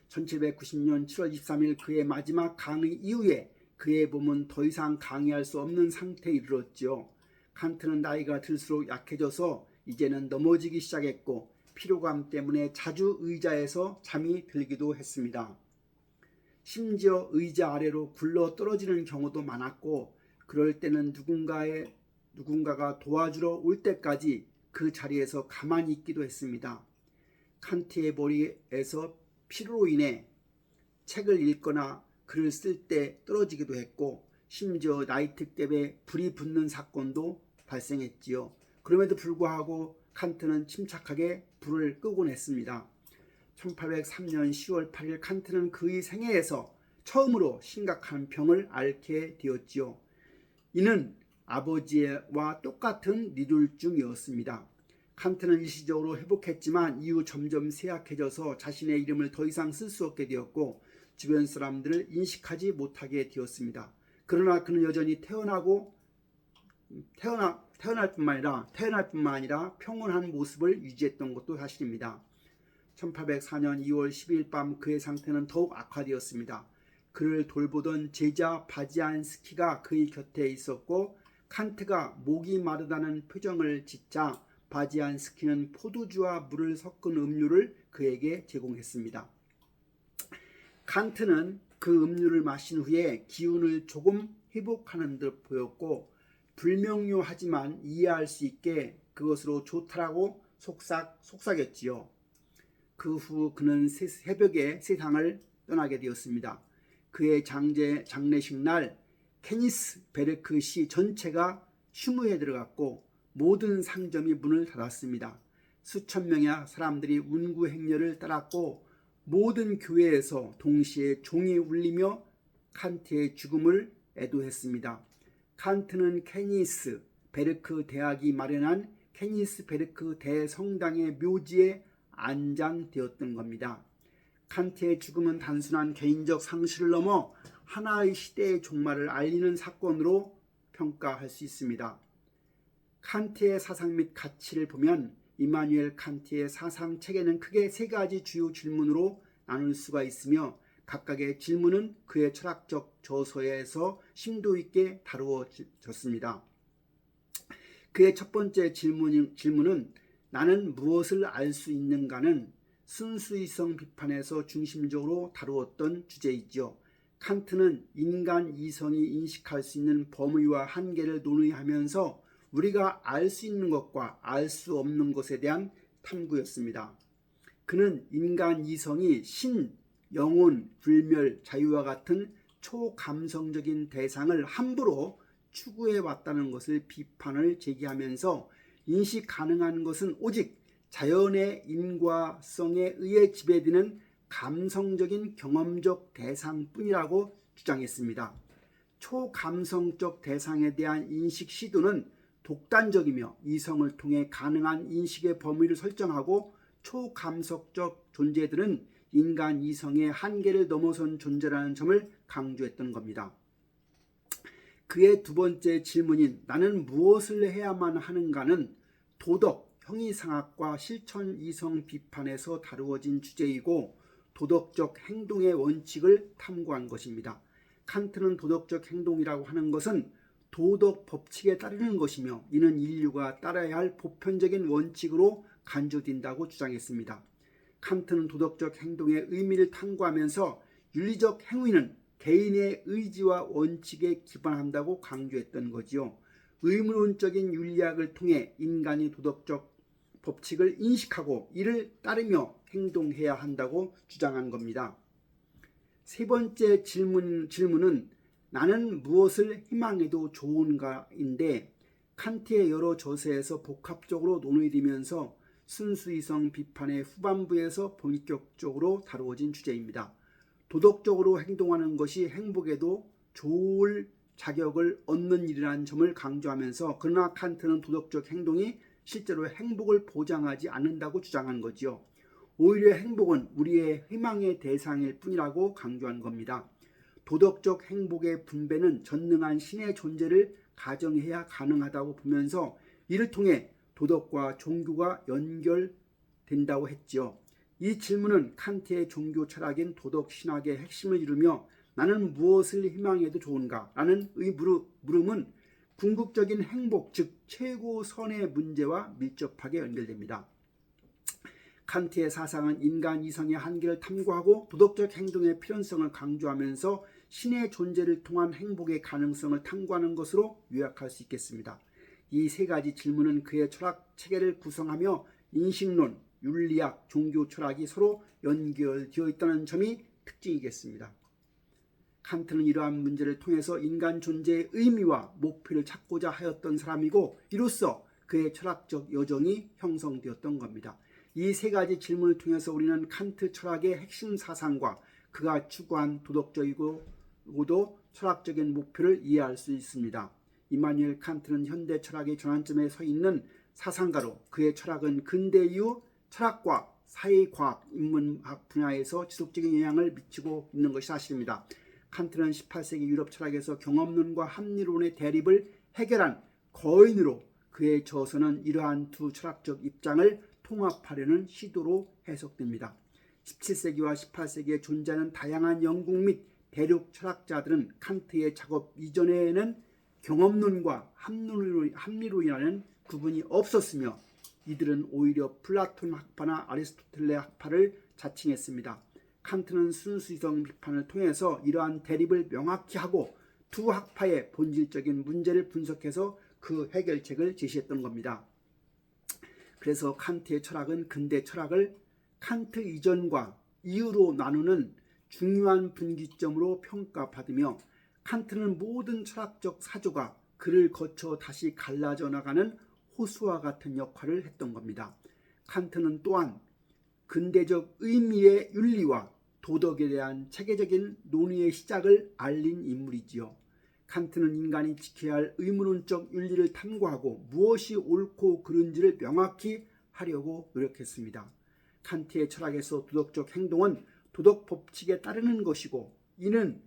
1790년 7월 23일 그의 마지막 강의 이후에 그의 몸은 더 이상 강의할 수 없는 상태에 이르렀지요. 칸트는 나이가 들수록 약해져서 이제는 넘어지기 시작했고 피로감 때문에 자주 의자에서 잠이 들기도 했습니다. 심지어 의자 아래로 굴러 떨어지는 경우도 많았고 그럴 때는 누군가가 도와주러 올 때까지 그 자리에서 가만히 있기도 했습니다. 칸트의 머리에서 피로로 인해 책을 읽거나 글을 쓸 때 떨어지기도 했고 심지어 나이트캡에 불이 붙는 사건도 발생했지요. 그럼에도 불구하고 칸트는 침착하게 불을 끄곤 했습니다. 1803년 10월 8일 칸트는 그의 생애에서 처음으로 심각한 병을 앓게 되었지요. 이는 아버지와 똑같은 뇌졸중이었습니다. 칸트는 일시적으로 회복했지만 이후 점점 쇠약해져서 자신의 이름을 더 이상 쓸 수 없게 되었고 주변 사람들을 인식하지 못하게 되었습니다. 그러나 그는 여전히 태어날 뿐만 아니라 평온한 모습을 유지했던 것도 사실입니다. 1804년 2월 12일 밤 그의 상태는 더욱 악화되었습니다. 그를 돌보던 제자 바지안스키가 그의 곁에 있었고 칸트가 목이 마르다는 표정을 짓자 바지안스키는 포도주와 물을 섞은 음료를 그에게 제공했습니다. 칸트는 그 음료를 마신 후에 기운을 조금 회복하는 듯 보였고 불명료하지만 이해할 수 있게 그것으로 좋다라고 속삭였지요. 그 후 그는 새벽에 세상을 떠나게 되었습니다. 그의 장례식 날 케니스 베르크 시 전체가 휴무에 들어갔고 모든 상점이 문을 닫았습니다. 수천 명의 사람들이 운구 행렬을 따랐고 모든 교회에서 동시에 종이 울리며 칸트의 죽음을 애도했습니다. 칸트는 케니스 베르크 대학이 마련한 케니스 베르크 대성당의 묘지에 안장되었던 겁니다. 칸트의 죽음은 단순한 개인적 상실을 넘어 하나의 시대의 종말을 알리는 사건으로 평가할 수 있습니다. 칸트의 사상 및 가치를 보면 이마누엘 칸트의 사상 책에는 크게 세 가지 주요 질문으로 나눌 수가 있으며 각각의 질문은 그의 철학적 저서에서 심도 있게 다루어졌습니다. 그의 첫 번째 질문은 나는 무엇을 알 수 있는가는 순수이성 비판에서 중심적으로 다루었던 주제이지요. 칸트는 인간 이성이 인식할 수 있는 범위와 한계를 논의하면서 우리가 알 수 있는 것과 알 수 없는 것에 대한 탐구였습니다. 그는 인간 이성이 신, 영혼, 불멸, 자유와 같은 초감성적인 대상을 함부로 추구해 왔다는 것을 비판을 제기하면서 인식 가능한 것은 오직 자연의 인과성에 의해 지배되는 감성적인 경험적 대상뿐이라고 주장했습니다. 초감성적 대상에 대한 인식 시도는 독단적이며 이성을 통해 가능한 인식의 범위를 설정하고 초감성적 존재들은 인간 이성의 한계를 넘어선 존재라는 점을 강조했던 겁니다. 그의 두 번째 질문인 나는 무엇을 해야만 하는가는 도덕, 형이상학과 실천 이성 비판에서 다루어진 주제이고 도덕적 행동의 원칙을 탐구한 것입니다. 칸트는 도덕적 행동이라고 하는 것은 도덕 법칙에 따르는 것이며 이는 인류가 따라야 할 보편적인 원칙으로 간주된다고 주장했습니다. 칸트는 도덕적 행동의 의미를 탐구하면서 윤리적 행위는 개인의 의지와 원칙에 기반한다고 강조했던 거지요. 의무론적인 윤리학을 통해 인간이 도덕적 법칙을 인식하고 이를 따르며 행동해야 한다고 주장한 겁니다. 세 번째 질문은 나는 무엇을 희망해도 좋은가인데 칸트의 여러 저서에서 복합적으로 논의되면서 순수이성 비판의 후반부에서 본격적으로 다루어진 주제입니다. 도덕적으로 행동하는 것이 행복에도 좋을 자격을 얻는 일이라는 점을 강조하면서 그러나 칸트는 도덕적 행동이 실제로 행복을 보장하지 않는다고 주장한 거지요. 오히려 행복은 우리의 희망의 대상일 뿐이라고 강조한 겁니다. 도덕적 행복의 분배는 전능한 신의 존재를 가정해야 가능하다고 보면서 이를 통해 도덕과 종교가 연결된다고 했지요. 이 질문은 칸트의 종교 철학인 도덕 신학의 핵심을 이루며 나는 무엇을 희망해도 좋은가? 라는 물음은 궁극적인 행복, 즉 최고선의 문제와 밀접하게 연결됩니다. 칸트의 사상은 인간 이성의 한계를 탐구하고 도덕적 행동의 필연성을 강조하면서 신의 존재를 통한 행복의 가능성을 탐구하는 것으로 요약할 수 있겠습니다. 이 세 가지 질문은 그의 철학 체계를 구성하며 인식론, 윤리학, 종교 철학이 서로 연결되어 있다는 점이 특징이겠습니다. 칸트는 이러한 문제를 통해서 인간 존재의 의미와 목표를 찾고자 하였던 사람이고 이로써 그의 철학적 여정이 형성되었던 겁니다. 이 세 가지 질문을 통해서 우리는 칸트 철학의 핵심 사상과 그가 추구한 도덕적이고도 철학적인 목표를 이해할 수 있습니다. 이마누엘 칸트는 현대 철학의 전환점에 서 있는 사상가로 그의 철학은 근대 이후 철학과 사회과학, 인문학 분야에서 지속적인 영향을 미치고 있는 것이 사실입니다. 칸트는 18세기 유럽 철학에서 경험론과 합리론의 대립을 해결한 거인으로 그의 저서는 이러한 두 철학적 입장을 통합하려는 시도로 해석됩니다. 17세기와 18세기에 존재하는 다양한 영국 및 대륙 철학자들은 칸트의 작업 이전에는 경험론과 합리론이라는 구분이 없었으며 이들은 오히려 플라톤 학파나 아리스토텔레 학파를 자칭했습니다. 칸트는 순수이성 비판을 통해서 이러한 대립을 명확히 하고 두 학파의 본질적인 문제를 분석해서 그 해결책을 제시했던 겁니다. 그래서 칸트의 철학은 근대 철학을 칸트 이전과 이후로 나누는 중요한 분기점으로 평가받으며 칸트는 모든 철학적 사조가 그를 거쳐 다시 갈라져 나가는 호수와 같은 역할을 했던 겁니다. 칸트는 또한 근대적 의미의 윤리와 도덕에 대한 체계적인 논의의 시작을 알린 인물이지요. 칸트는 인간이 지켜야 할 의무론적 윤리를 탐구하고 무엇이 옳고 그른지를 명확히 하려고 노력했습니다. 칸트의 철학에서 도덕적 행동은 도덕 법칙에 따르는 것이고 이는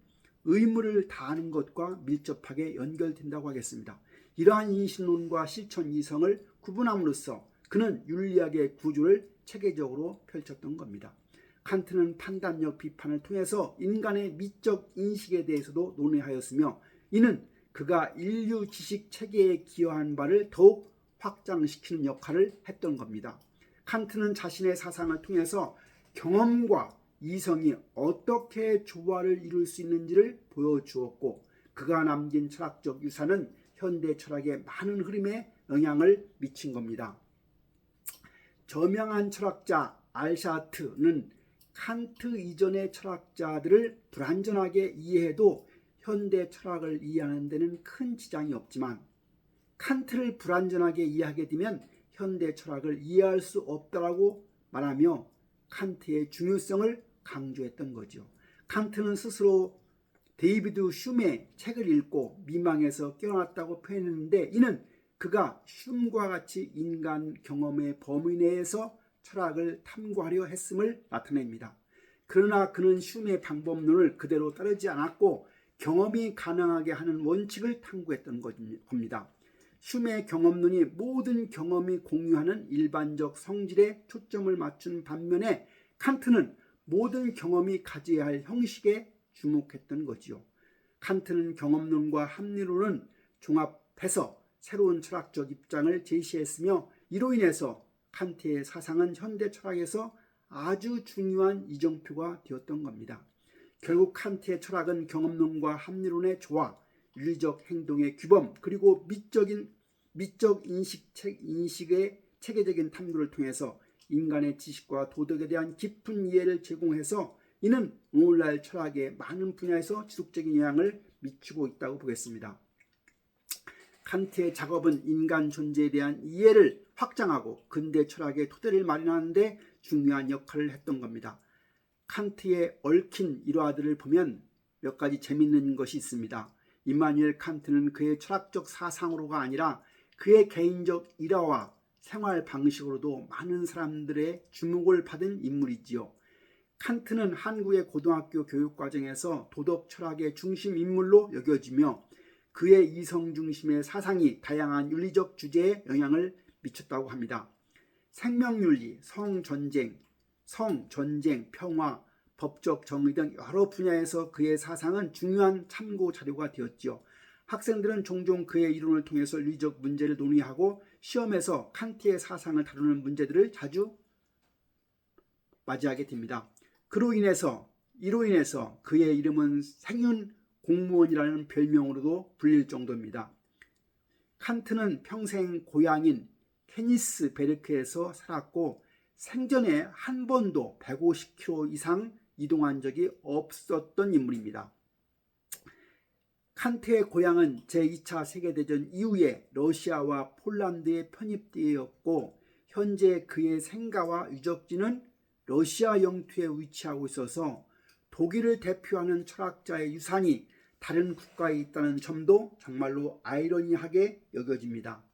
의무를 다하는 것과 밀접하게 연결된다고 하겠습니다. 이러한 인식론과 실천 이성을 구분함으로써 그는 윤리학의 구조를 체계적으로 펼쳤던 겁니다. 칸트는 판단력 비판을 통해서 인간의 미적 인식에 대해서도 논의하였으며 이는 그가 인류 지식 체계에 기여한 바를 더욱 확장시키는 역할을 했던 겁니다. 칸트는 자신의 사상을 통해서 경험과 이성이 어떻게 조화를 이룰 수 있는지를 보여주었고 그가 남긴 철학적 유산은 현대 철학의 많은 흐름에 영향을 미친 겁니다. 저명한 철학자 알샤트는 칸트 이전의 철학자들을 불완전하게 이해해도 현대 철학을 이해하는 데는 큰 지장이 없지만 칸트를 불완전하게 이해하게 되면 현대 철학을 이해할 수 없다라고 말하며 칸트의 중요성을 강조했던 거죠. 칸트는 스스로 데이비드 흉의 책을 읽고 미망에서 깨어났다고 표현했는데 이는 그가 흉과 같이 인간 경험의 범위 내에서 철학을 탐구하려 했음을 나타냅니다. 그러나 그는 흉의 방법론을 그대로 따르지 않았고 경험이 가능하게 하는 원칙을 탐구했던 겁니다. 흉의 경험론이 모든 경험이 공유하는 일반적 성질에 초점을 맞춘 반면에 칸트는 모든 경험이 가져야 할 형식에 주목했던 거지요. 칸트는 경험론과 합리론은 종합해서 새로운 철학적 입장을 제시했으며 이로 인해서 칸트의 사상은 현대 철학에서 아주 중요한 이정표가 되었던 겁니다. 결국 칸트의 철학은 경험론과 합리론의 조화, 윤리적 행동의 규범, 그리고 미적 인식의 체계적인 탐구를 통해서 인간의 지식과 도덕에 대한 깊은 이해를 제공해서 이는 오늘날 철학의 많은 분야에서 지속적인 영향을 미치고 있다고 보겠습니다. 칸트의 작업은 인간 존재에 대한 이해를 확장하고 근대 철학의 토대를 마련하는 데 중요한 역할을 했던 겁니다. 칸트의 얽힌 일화들을 보면 몇 가지 재미있는 것이 있습니다. 이마누엘 칸트는 그의 철학적 사상으로가 아니라 그의 개인적 일화와 생활 방식으로도 많은 사람들의 주목을 받은 인물이지요. 칸트는 한국의 고등학교 교육 과정에서 도덕 철학의 중심 인물로 여겨지며 그의 이성 중심의 사상이 다양한 윤리적 주제에 영향을 미쳤다고 합니다. 생명윤리, 성전쟁, 평화, 법적 정의 등 여러 분야에서 그의 사상은 중요한 참고 자료가 되었지요. 학생들은 종종 그의 이론을 통해서 윤리적 문제를 논의하고 시험에서 칸트의 사상을 다루는 문제들을 자주 맞이하게 됩니다. 이로 인해서 그의 이름은 생윤 공무원이라는 별명으로도 불릴 정도입니다. 칸트는 평생 고향인 케니스베르크에서 살았고 생전에 한 번도 150km 이상 이동한 적이 없었던 인물입니다. 칸트의 고향은 제2차 세계대전 이후에 러시아와 폴란드에 편입되었고 현재 그의 생가와 유적지는 러시아 영토에 위치하고 있어서 독일을 대표하는 철학자의 유산이 다른 국가에 있다는 점도 정말로 아이러니하게 여겨집니다.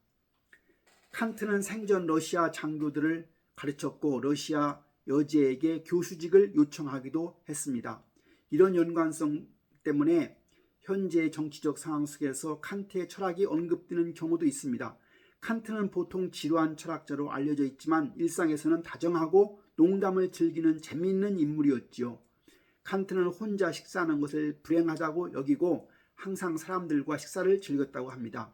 칸트는 생전 러시아 장교들을 가르쳤고 러시아 여제에게 교수직을 요청하기도 했습니다. 이런 연관성 때문에 현재 정치적 상황 속에서 칸트의 철학이 언급되는 경우도 있습니다. 칸트는 보통 지루한 철학자로 알려져 있지만 일상에서는 다정하고 농담을 즐기는 재미있는 인물이었지요. 칸트는 혼자 식사하는 것을 불행하다고 여기고 항상 사람들과 식사를 즐겼다고 합니다.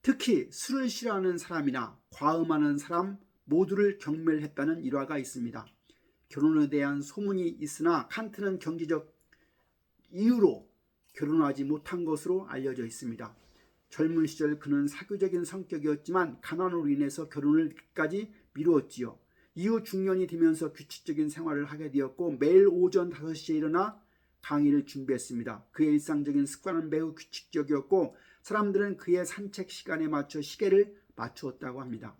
특히 술을 싫어하는 사람이나 과음하는 사람 모두를 경멸했다는 일화가 있습니다. 결혼에 대한 소문이 있으나 칸트는 경제적 이유로 결혼하지 못한 것으로 알려져 있습니다. 젊은 시절 그는 사교적인 성격이었지만 가난으로 인해서 결혼을 끝까지 미루었지요. 이후 중년이 되면서 규칙적인 생활을 하게 되었고 매일 오전 5시에 일어나 강의를 준비했습니다. 그의 일상적인 습관은 매우 규칙적이었고 사람들은 그의 산책 시간에 맞춰 시계를 맞추었다고 합니다.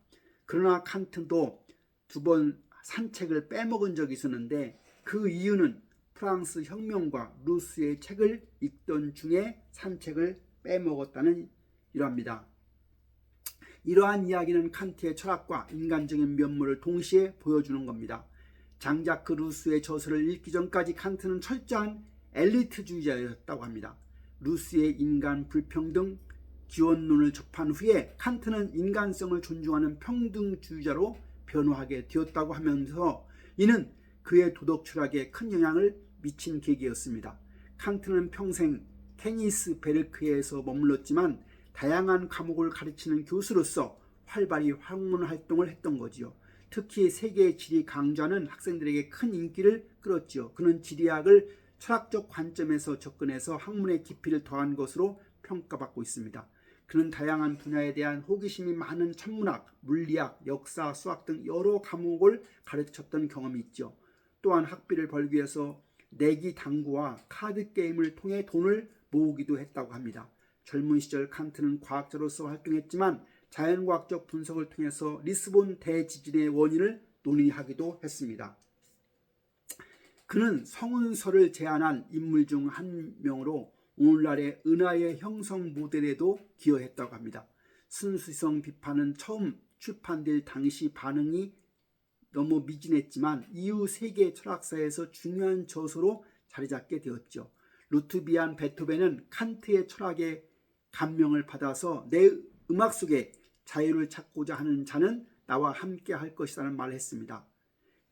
그러나 칸트도 2번 산책을 빼먹은 적이 있었는데 그 이유는 프랑스 혁명과 루스의 책을 읽던 중에 산책을 빼먹었다는 일화입니다. 이러한 이야기는 칸트의 철학과 인간적인 면모를 동시에 보여주는 겁니다. 장자크 루스의 저서를 읽기 전까지 칸트는 철저한 엘리트주의자였다고 합니다. 루스의 인간 불평등 기원론을 접한 후에 칸트는 인간성을 존중하는 평등주의자로 변화하게 되었다고 하면서 이는 그의 도덕 철학에 큰 영향을 미친 계기였습니다. 칸트는 평생 케니스베르크에서 머물렀지만 다양한 과목을 가르치는 교수로서 활발히 학문 활동을 했던 거지요. 특히 세계 지리 강좌는 학생들에게 큰 인기를 끌었지요. 그는 지리학을 철학적 관점에서 접근해서 학문의 깊이를 더한 것으로 평가받고 있습니다. 그는 다양한 분야에 대한 호기심이 많은 천문학, 물리학, 역사, 수학 등 여러 과목을 가르쳤던 경험이 있죠. 또한 학비를 벌기 위해서 내기 당구와 카드 게임을 통해 돈을 모으기도 했다고 합니다. 젊은 시절 칸트는 과학자로서 활동했지만 자연과학적 분석을 통해서 리스본 대지진의 원인을 논의하기도 했습니다. 그는 성운서를 제안한 인물 중 한 명으로 오늘날의 은하의 형성 모델에도 기여했다고 합니다. 순수성 비판은 처음 출판될 당시 반응이 너무 미진했지만 이후 세계 철학사에서 중요한 저서로 자리잡게 되었죠. 루트비안 베토벤은 칸트의 철학에 감명을 받아서 내 음악 속에 자유를 찾고자 하는 자는 나와 함께 할 것이라는 말을 했습니다.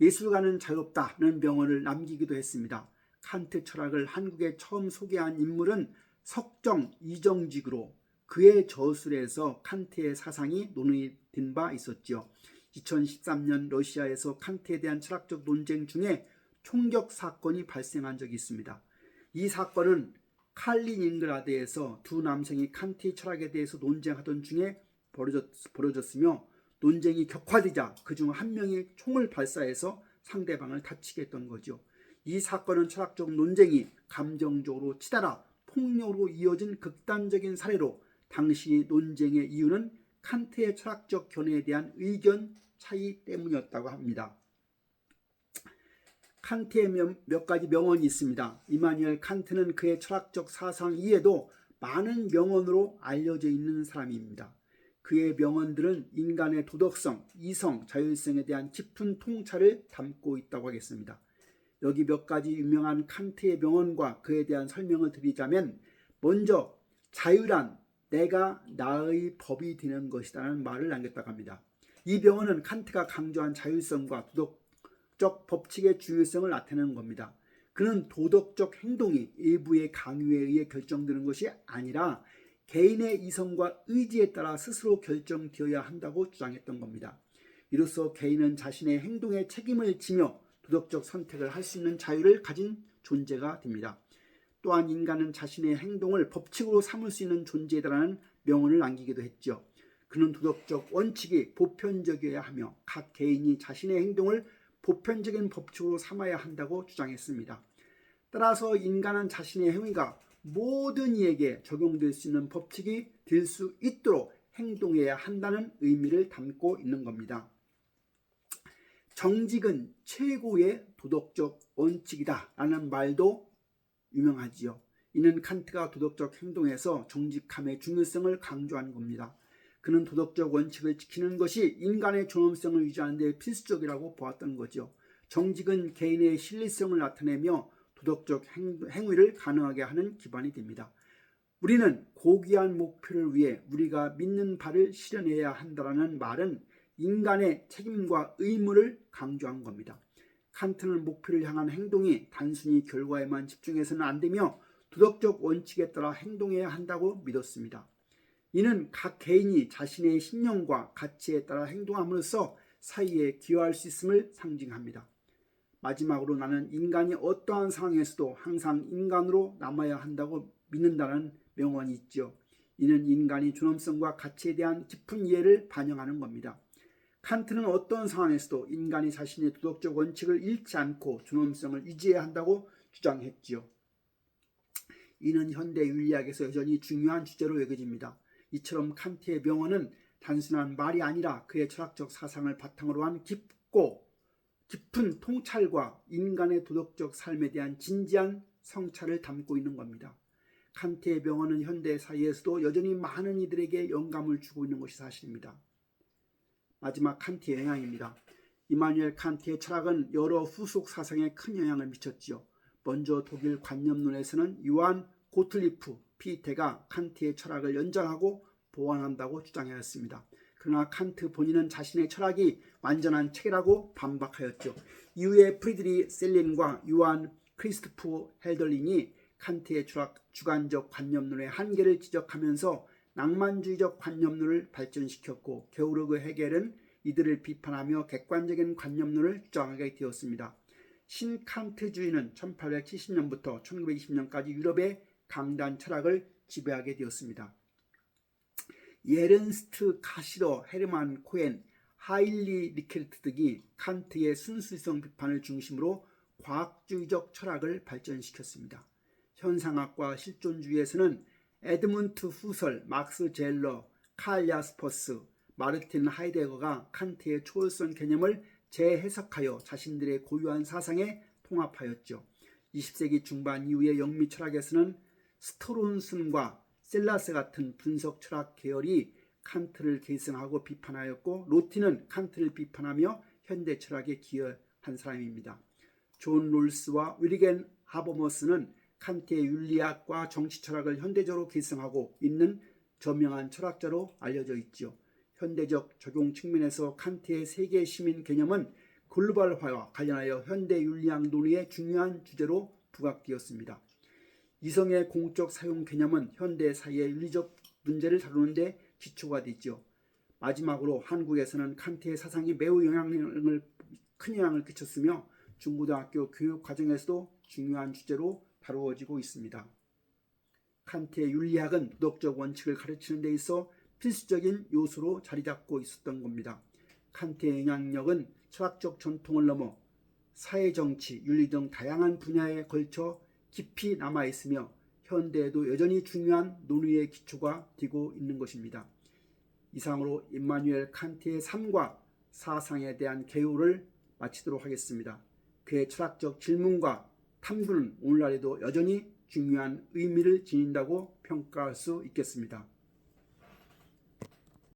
예술가는 자유롭다는 명언을 남기기도 했습니다. 칸트 철학을 한국에 처음 소개한 인물은 석정 이정직으로 그의 저술에서 칸트의 사상이 논의된 바 있었지요. 2013년 러시아에서 칸트에 대한 철학적 논쟁 중에 총격 사건이 발생한 적이 있습니다. 이 사건은 칼리닝그라드에서 두 남성이 칸트의 철학에 대해서 논쟁하던 중에 벌어졌으며 논쟁이 격화되자 그중 한 명이 총을 발사해서 상대방을 다치게 했던 거죠. 이 사건은 철학적 논쟁이 감정적으로 치달아 폭력으로 이어진 극단적인 사례로 당시 논쟁의 이유는 칸트의 철학적 견해에 대한 의견 차이 때문이었다고 합니다. 칸트의 몇 가지 명언이 있습니다. 이마누엘 칸트는 그의 철학적 사상 이외에도 많은 명언으로 알려져 있는 사람입니다. 그의 명언들은 인간의 도덕성, 이성, 자율성에 대한 깊은 통찰을 담고 있다고 하겠습니다. 여기 몇 가지 유명한 칸트의 명언과 그에 대한 설명을 드리자면, 먼저 자유란 내가 나의 법이 되는 것이라는 말을 남겼다고 합니다. 이 명언은 칸트가 강조한 자율성과 도덕적 법칙의 중요성을 나타내는 겁니다. 그는 도덕적 행동이 일부의 강요에 의해 결정되는 것이 아니라 개인의 이성과 의지에 따라 스스로 결정되어야 한다고 주장했던 겁니다. 이로써 개인은 자신의 행동에 책임을 지며 도덕적 선택을 할 수 있는 자유를 가진 존재가 됩니다. 또한 인간은 자신의 행동을 법칙으로 삼을 수 있는 존재다라는 명언을 남기기도 했죠. 그는 도덕적 원칙이 보편적이어야 하며 각 개인이 자신의 행동을 보편적인 법칙으로 삼아야 한다고 주장했습니다. 따라서 인간은 자신의 행위가 모든 이에게 적용될 수 있는 법칙이 될 수 있도록 행동해야 한다는 의미를 담고 있는 겁니다. 정직은 최고의 도덕적 원칙이다 라는 말도 유명하지요. 이는 칸트가 도덕적 행동에서 정직함의 중요성을 강조한 겁니다. 그는 도덕적 원칙을 지키는 것이 인간의 존엄성을 유지하는 데 필수적이라고 보았던 거죠. 정직은 개인의 신뢰성을 나타내며 도덕적 행위를 가능하게 하는 기반이 됩니다. 우리는 고귀한 목표를 위해 우리가 믿는 바를 실현해야 한다는 말은 인간의 책임과 의무를 강조한 겁니다. 칸트는 목표를 향한 행동이 단순히 결과에만 집중해서는 안 되며 도덕적 원칙에 따라 행동해야 한다고 믿었습니다. 이는 각 개인이 자신의 신념과 가치에 따라 행동함으로써 사회에 기여할 수 있음을 상징합니다. 마지막으로 나는 인간이 어떠한 상황에서도 항상 인간으로 남아야 한다고 믿는다는 명언이 있죠. 이는 인간이 존엄성과 가치에 대한 깊은 이해를 반영하는 겁니다. 칸트는 어떤 상황에서도 인간이 자신의 도덕적 원칙을 잃지 않고 존엄성을 유지해야 한다고 주장했지요. 이는 현대 윤리학에서 여전히 중요한 주제로 여겨집니다. 이처럼 칸트의 명언은 단순한 말이 아니라 그의 철학적 사상을 바탕으로 한 깊은 통찰과 인간의 도덕적 삶에 대한 진지한 성찰을 담고 있는 겁니다. 칸트의 명언은 현대 사회에서도 여전히 많은 이들에게 영감을 주고 있는 것이 사실입니다. 마지막 칸트의 영향입니다. 이마누엘 칸트의 철학은 여러 후속 사상에 큰 영향을 미쳤지요. 먼저 독일 관념론에서는 요한 고틀리프 피테가 칸트의 철학을 연장하고 보완한다고 주장하였습니다. 그러나 칸트 본인은 자신의 철학이 완전한 책이라고 반박하였죠. 이후에 프리드리 셀린과 요한 크리스토프 헬덜링이 칸트의 주관적 관념론의 한계를 지적하면서 낭만주의적 관념론을 발전시켰고 게오르그 헤겔은 이들을 비판하며 객관적인 관념론을 주장하게 되었습니다. 신칸트주의는 1870년부터 1920년까지 유럽의 강단 철학을 지배하게 되었습니다. 예른스트 가시러, 헤르만 코엔, 하일리 리켈트 등이 칸트의 순수성 비판을 중심으로 과학주의적 철학을 발전시켰습니다. 현상학과 실존주의에서는 에드문트 후설, 막스 젤러, 칼 야스퍼스, 마르틴 하이데거가 칸트의 초월성 개념을 재해석하여 자신들의 고유한 사상에 통합하였죠. 20세기 중반 이후의 영미 철학에서는 스토론슨과 셀라스 같은 분석 철학 계열이 칸트를 계승하고 비판하였고, 로티는 칸트를 비판하며 현대 철학에 기여한 사람입니다. 존 롤스와 위리겐 하버머스는 칸트의 윤리학과 정치 철학을 현대적으로 계승하고 있는 저명한 철학자로 알려져 있지요. 현대적 적용 측면에서 칸트의 세계 시민 개념은 글로벌화와 관련하여 현대 윤리학 논의의 중요한 주제로 부각되었습니다. 이성의 공적 사용 개념은 현대 사회의 윤리적 문제를 다루는 데 기초가 되죠. 마지막으로 한국에서는 칸트의 사상이 매우 큰 영향을 끼쳤으며 중고등학교 교육 과정에서도 중요한 주제로 다루어지고 있습니다. 칸트의 윤리학은 도덕적 원칙을 가르치는 데 있어 필수적인 요소로 자리 잡고 있었던 겁니다. 칸트의 영향력은 철학적 전통을 넘어 사회, 정치, 윤리 등 다양한 분야에 걸쳐 깊이 남아있으며 현대에도 여전히 중요한 논의의 기초가 되고 있는 것입니다. 이상으로 임마누엘 칸트의 삶과 사상에 대한 개요를 마치도록 하겠습니다. 그의 철학적 질문과 탐구는 오늘날에도 여전히 중요한 의미를 지닌다고 평가할 수 있겠습니다.